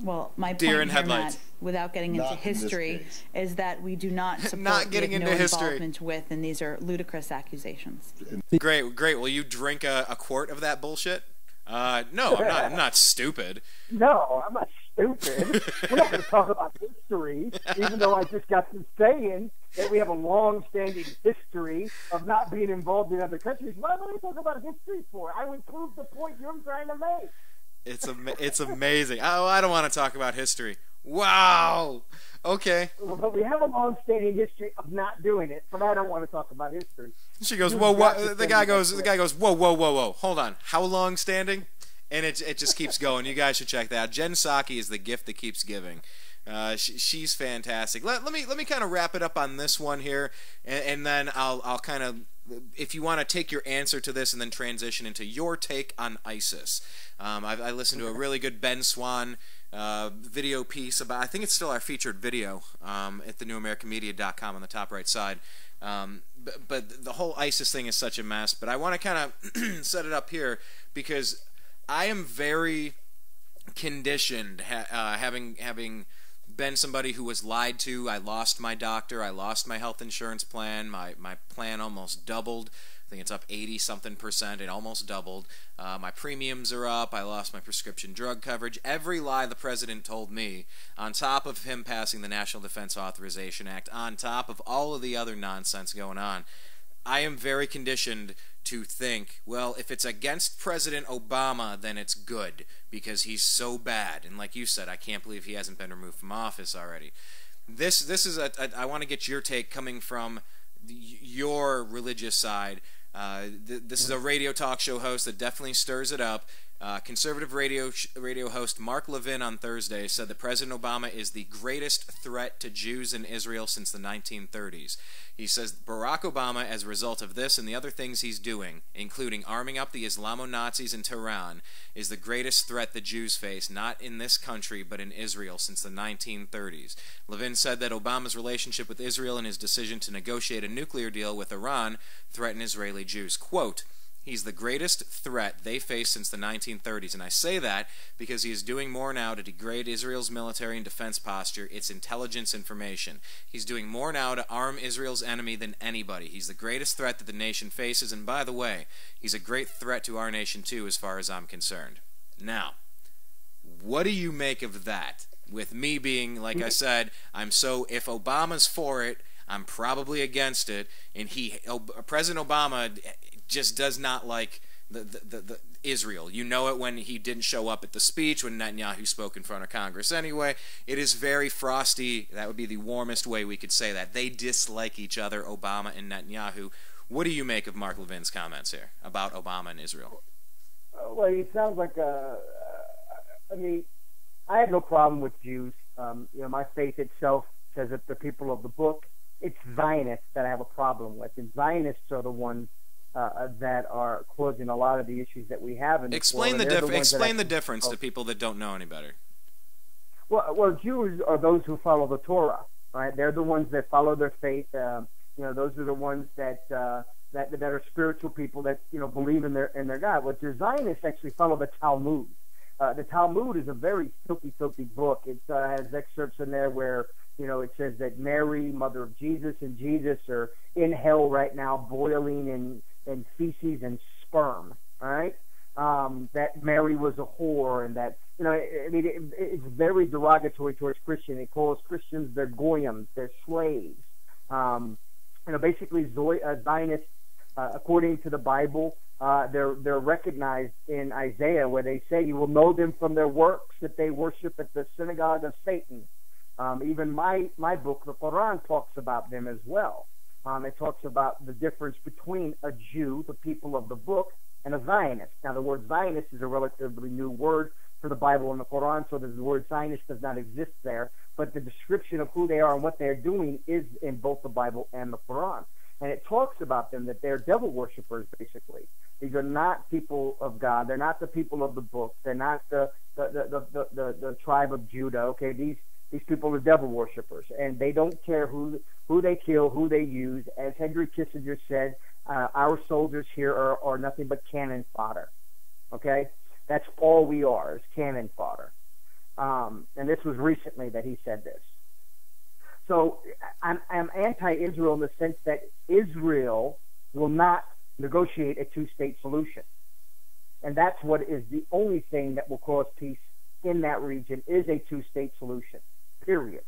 Speaker 8: Well, my point
Speaker 2: Deer in
Speaker 8: here,
Speaker 2: headlights.
Speaker 8: Matt, without getting into history, is that we do not support
Speaker 2: Not getting into history.
Speaker 8: involvement with, and these are ludicrous accusations.
Speaker 2: Great. Will you drink a quart of that bullshit? No, I'm not stupid.
Speaker 3: No, I'm not stupid. We're not going to talk about history, even though I just got to saying that we have a long-standing history of not being involved in other countries. Why would we talk about history for? I would prove the point you're trying to make.
Speaker 2: It's amazing. Oh, I don't want to talk about history. Wow. Okay.
Speaker 3: But we have a long-standing history of not doing it, but I don't want to talk about history.
Speaker 2: She goes, whoa. The guy goes, whoa. Hold on. How long-standing? And it just keeps going. You guys should check that out. Jen Psaki is the gift that keeps giving. She's fantastic. Let me kind of wrap it up on this one here, and then I'll kind of, if you want to take your answer to this and then transition into your take on ISIS. I listened to a really good Ben Swan video piece about, I think it's still our featured video at thenewamericanmedia.com on the top right side. But the whole ISIS thing is such a mess. But I want to kind of set it up here because I am very conditioned, having been somebody who was lied to. I lost my doctor. I lost my health insurance plan. My plan almost doubled. I think it's up 80-something%. It almost doubled. My premiums are up. I lost my prescription drug coverage. Every lie the president told me, on top of him passing the National Defense Authorization Act, on top of all of the other nonsense going on, I am very conditioned to think, well, if it's against President Obama, then it's good because he's so bad. And like you said, I can't believe he hasn't been removed from office already. This is I want to get your take coming from your religious side. This is a radio talk show host that definitely stirs it up. Conservative radio host Mark Levin on Thursday said that President Obama is the greatest threat to Jews in Israel since the 1930s. He says Barack Obama, as a result of this and the other things he's doing, including arming up the Islamo-Nazis in Tehran, is the greatest threat the Jews face, not in this country, but in Israel since the 1930s. Levin said that Obama's relationship with Israel and his decision to negotiate a nuclear deal with Iran threaten Israeli Jews. Quote, he's the greatest threat they face since the 1930s, and I say that because he is doing more now to degrade Israel's military and defense posture, its intelligence information. He's doing more now to arm Israel's enemy than anybody. He's the greatest threat that the nation faces, and by the way, he's a great threat to our nation too, as far as I'm concerned. Now, what do you make of that? With me being, like I said, if Obama's for it, I'm probably against it, and President Obama just does not like the Israel. You know it when he didn't show up at the speech, when Netanyahu spoke in front of Congress anyway. It is very frosty. That would be the warmest way we could say that. They dislike each other, Obama and Netanyahu. What do you make of Mark Levin's comments here about Obama and Israel?
Speaker 3: Well, it sounds like I mean, I have no problem with Jews. My faith itself says that the people of the book. It's Zionists that I have a problem with, and Zionists are the ones that are causing a lot of the issues that we have in this world.
Speaker 2: Explain the difference to people that don't know any better.
Speaker 3: Well, Jews are those who follow the Torah, right? They're the ones that follow their faith. Those are the ones that are spiritual people that believe in their God. But the Zionists actually follow the Talmud. The Talmud is a very filthy book. It has excerpts in there where it says that Mary, mother of Jesus, and Jesus are in hell right now, boiling in feces and sperm, right? That Mary was a whore, and that, it's very derogatory towards Christians. It calls Christians their goyim, their slaves. Basically, Zionists, according to the Bible, they're recognized in Isaiah, where they say, you will know them from their works that they worship at the synagogue of Satan. Even my book, the Quran, talks about them as well. It talks about the difference between a Jew, the people of the book, and a Zionist. Now, the word Zionist is a relatively new word for the Bible and the Quran, so the word Zionist does not exist there, but the description of who they are and what they're doing is in both the Bible and the Quran. And it talks about them that they're devil worshippers, basically. These are not people of God. They're not the people of the book. They're not the tribe of Judah. Okay, these people are devil worshippers, and they don't care who they kill, who they use. As Henry Kissinger said, our soldiers here are nothing but cannon fodder. Okay, that's all we are, is cannon fodder. And this was recently that he said this. So I'm anti-Israel in the sense that Israel will not negotiate a two-state solution, and that's what is the only thing that will cause peace in that region, is a two-state solution. Period.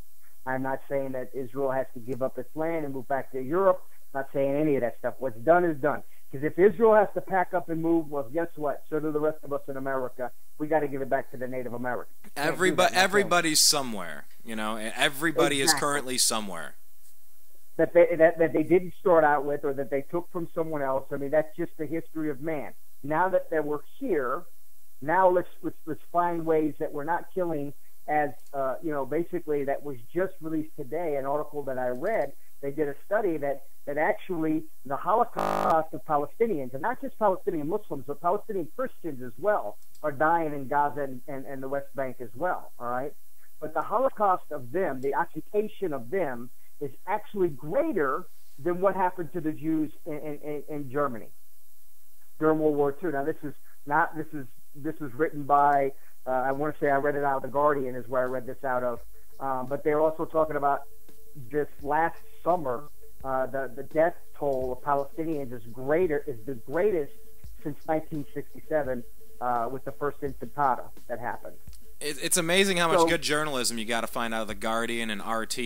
Speaker 3: I'm not saying that Israel has to give up its land and move back to Europe. I'm not saying any of that stuff. What's done is done. Because if Israel has to pack up and move, well, guess what? So do the rest of us in America. We got to give it back to the Native Americans.
Speaker 2: Everybody's somewhere. Everybody is currently somewhere.
Speaker 3: That they didn't start out with, or that they took from someone else. I mean, that's just the history of man. Now that we're here, now let's find ways that we're not killing. As basically, that was just released today, an article that I read. They did a study that actually the Holocaust of Palestinians, and not just Palestinian Muslims, but Palestinian Christians as well, are dying in Gaza and the West Bank as well, all right? But the Holocaust of them, the occupation of them, is actually greater than what happened to the Jews in Germany during World War II. Now, this was written by, I want to say I read it out of The Guardian is where I read this out of, but they're also talking about this last summer, the death toll of Palestinians is the greatest since 1967 with the first intifada that happened.
Speaker 2: It's amazing how much good journalism you got to find out of The Guardian and RT.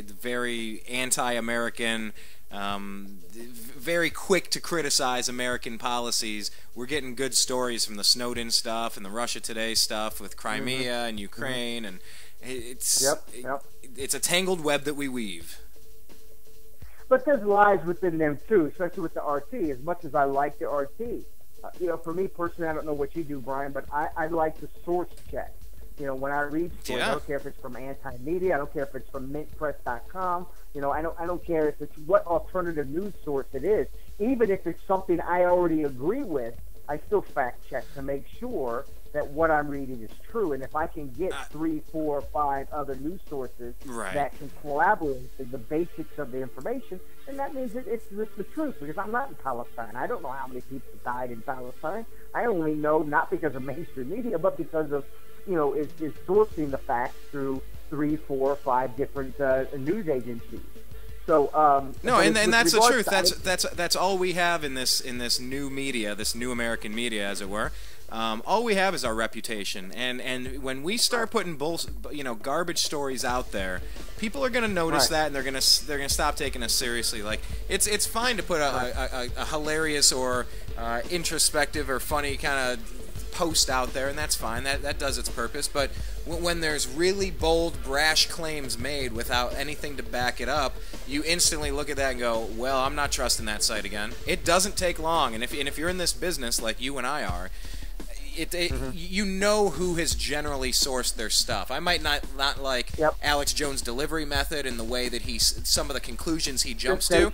Speaker 2: Very anti-American, very quick to criticize American policies. We're getting good stories from the Snowden stuff and the Russia Today stuff with Crimea and Ukraine, and it's a tangled web that we weave.
Speaker 3: But there's lies within them too, especially with the RT. As much as I like the RT, for me personally, I don't know what you do, Brian, but I like the source check. When I read stories, I don't care if it's from anti-media, I don't care if it's from mintpress.com. I don't care if it's what alternative news source it is. Even if it's something I already agree with, I still fact check to make sure that what I'm reading is true. And if I can get 3, 4, 5 other news sources that can collaborate the basics of the information, then that means it's the truth, because I'm not in Palestine. I don't know how many people died in Palestine. I only know not because of mainstream media, but because of, is sourcing the facts through 3, 4, 5 different news agencies. So
Speaker 2: no, and that's the truth. That's all we have in this new media, this new American media, as it were. All we have is our reputation, and when we start putting garbage stories out there, people are going to notice that, and they're going to stop taking us seriously. Like it's fine to put a hilarious or introspective or funny kind of post out there, and that's fine. That does its purpose. But when there's really bold, brash claims made without anything to back it up, you instantly look at that and go, well, I'm not trusting that site again. It doesn't take long, and if you're in this business like you and I are, you know who has generally sourced their stuff. I might not like Alex Jones' delivery method and the way that some of the conclusions he jumps to.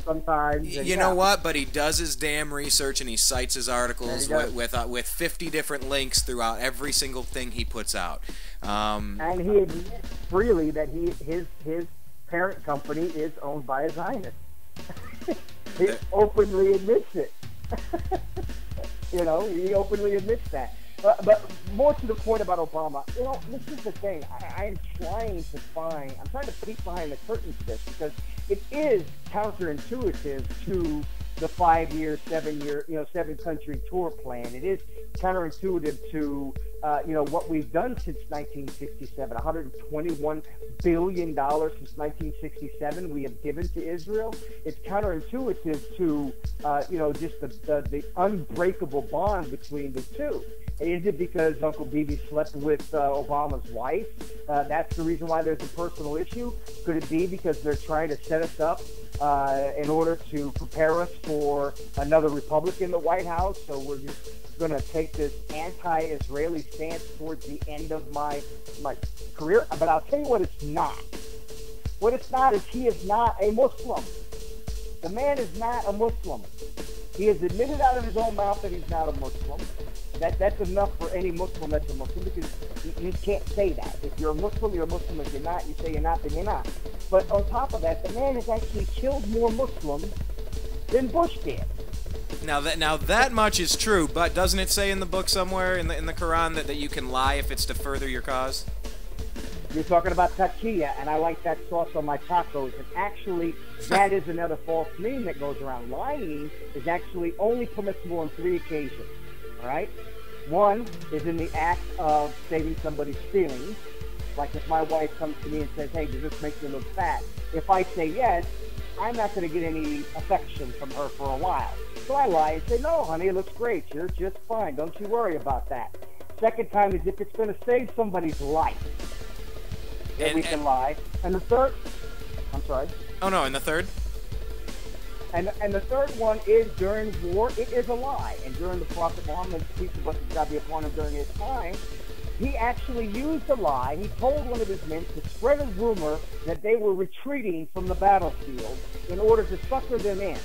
Speaker 3: Sometimes.
Speaker 2: You know what? But he does his damn research, and he cites his articles with 50 different links throughout every single thing he puts out.
Speaker 3: And he admits freely that his parent company is owned by a Zionist. He openly admits it. He openly admits that. But more to the point about Obama, this is the thing. I'm trying to peek behind the curtains this, because it is counterintuitive to the 5-year, 7-year, 7-country tour plan. It is counterintuitive to, what we've done since 1967. $121 billion since 1967 we have given to Israel. It's counterintuitive to, just the unbreakable bond between the two. Is it because Uncle Bibi slept with Obama's wife? That's the reason why there's a personal issue? Could it be because they're trying to set us up in order to prepare us for another Republican in the White House? So we're just going to take this anti-Israeli stance towards the end of my career? But I'll tell you what it's not. What it's not is he is not a Muslim. The man is not a Muslim. He has admitted out of his own mouth that he's not a Muslim. That's enough for any Muslim that's a Muslim, because you can't say that. If you're a Muslim, you're a Muslim. If you're not, you say you're not, then you're not. But on top of that, the man has actually killed more Muslims than Bush did.
Speaker 2: Now that much is true, but doesn't it say in the book somewhere in the Quran that you can lie if it's to further your cause?
Speaker 3: You're talking about taqiyya, and I like that sauce on my tacos. And actually, that is another false meme that goes around. Lying is actually only permissible on 3 occasions. All right? One is in the act of saving somebody's feelings. Like if my wife comes to me and says, hey, does this make you look fat? If I say yes, I'm not going to get any affection from her for a while. So I lie and say, no, honey, it looks great. You're just fine. Don't you worry about that. Second time is if it's going to save somebody's life. Then we can lie. And the third, I'm sorry.
Speaker 2: Oh, no, and the third?
Speaker 3: And the third one is during war, it is a lie. And during the Prophet Muhammad's peace and blessings of God be upon him during his time, he actually used a lie. He told one of his men to spread a rumor that they were retreating from the battlefield in order to sucker them in.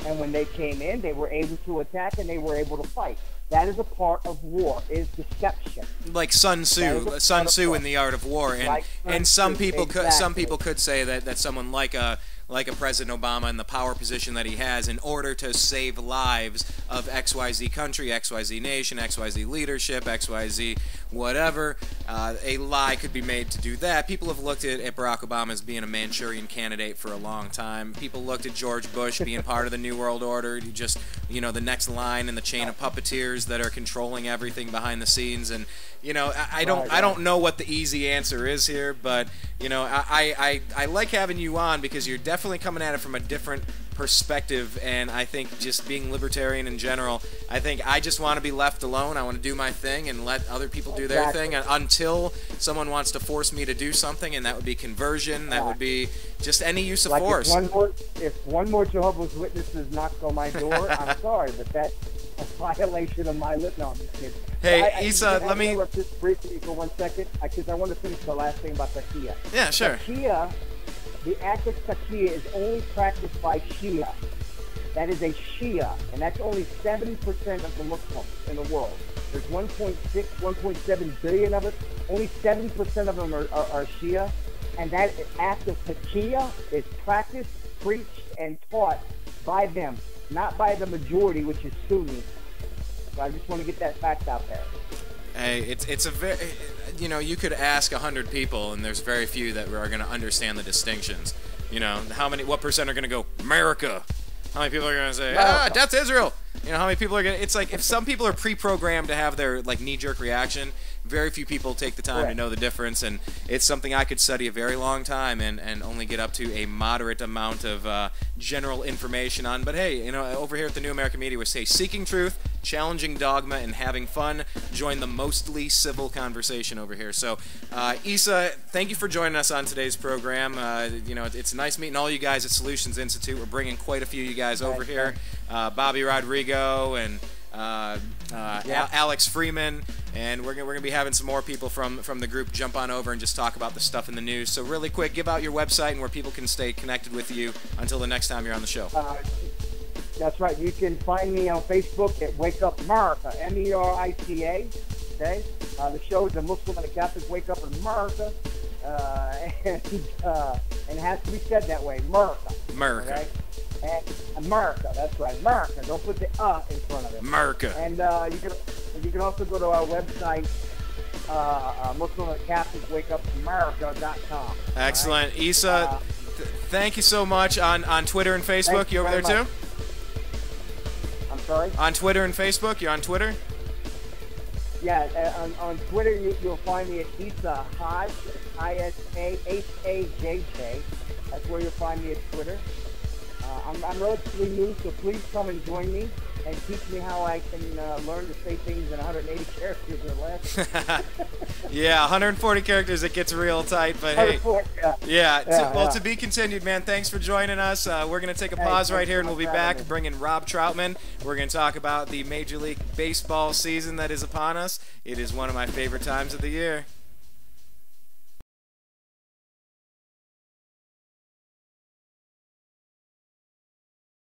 Speaker 3: And when they came in, they were able to attack and they were able to fight. That is a part of war, is deception.
Speaker 2: Like Sun Tzu in The Art of War, and some people could say that someone like a President Obama in the power position that he has, in order to save lives of XYZ country, XYZ nation, XYZ leadership, XYZ whatever, a lie could be made to do that. People have looked at Barack Obama as being a Manchurian candidate for a long time. People looked at George Bush being part of the New World Order, just, the next line in the chain of puppeteers that are controlling everything behind the scenes. And You know, I don't know what the easy answer is here, but you know, I like having you on because you're definitely coming at it from a different perspective, and I think just being libertarian in general, I think I just want to be left alone. I want to do my thing and let other people do their thing until someone wants to force me to do something, and that would be conversion, that would be just any use of force.
Speaker 3: If one more Jehovah's Witnesses knocks on my door, I'm sorry, but that's a violation of my lip. No, I'm just kidding.
Speaker 2: Hey, Isa, let me
Speaker 3: interrupt just briefly for 1 second, because I want to finish the last thing about Takia.
Speaker 2: Yeah, sure.
Speaker 3: Takia, the act of Takia is only practiced by Shia. That is a Shia, and that's only 70% of the Muslims in the world. There's 1.6, 1.7 billion of it. Only 70% of them are Shia, and that act of Takia is practiced, preached, and taught by them, not by the majority, which is Sunni. So I just want to get that fact out there.
Speaker 2: Hey, it's a very, you know, you could ask 100 people, and there's very few that are going to understand the distinctions. You know, what percent are going to go America? How many people are going to say, death to Israel? You know, how many people are going to, it's like, if some people are pre-programmed to have their, like, knee-jerk reaction, very few people take the time to know the difference, and it's something I could study a very long time and only get up to a moderate amount of general information on. But hey, you know, over here at the New American Media, we say seeking truth, challenging dogma, and having fun. Join the mostly civil conversation over here. So, Isa, thank you for joining us on today's program. You know, it's nice meeting all you guys at Solutions Institute. We're bringing quite a few of you guys over here. Bobby Rodrigo and Alex Freeman, and we're gonna be having some more people from the group jump on over and just talk about the stuff in the news. So really quick, give out your website and where people can stay connected with you until the next time you're on the show.
Speaker 3: That's right. You can find me on Facebook at Wake Up America, M-E-R-I-C-A. Okay, the show is a Muslim and a Catholic Wake Up in America, and it has to be said that way, America.
Speaker 2: America.
Speaker 3: Okay? And America, that's right, America. Don't put the in front of it.
Speaker 2: America.
Speaker 3: And you can also go to our website, Muslim and Catholic Wake Up America.com.
Speaker 2: Excellent,
Speaker 3: right?
Speaker 2: Isa. Thank you so much. On Twitter and Facebook, you over there too?
Speaker 3: I'm sorry.
Speaker 2: On Twitter and Facebook, you're on Twitter.
Speaker 3: Yeah, on Twitter you'll find me at Isa Hodge, ISAHAJJ. That's where you'll find me at Twitter. I'm relatively new, so please come and join me and teach me how I can learn to say things in 180 characters or less.
Speaker 2: Yeah, 140 characters, it gets real tight, but hey. Well, to be continued, man. Thanks for joining us. We're going to take a pause right here, and we'll be back bringing Rob Troutman. We're going to talk about the Major League Baseball season that is upon us. It is one of my favorite times of the year.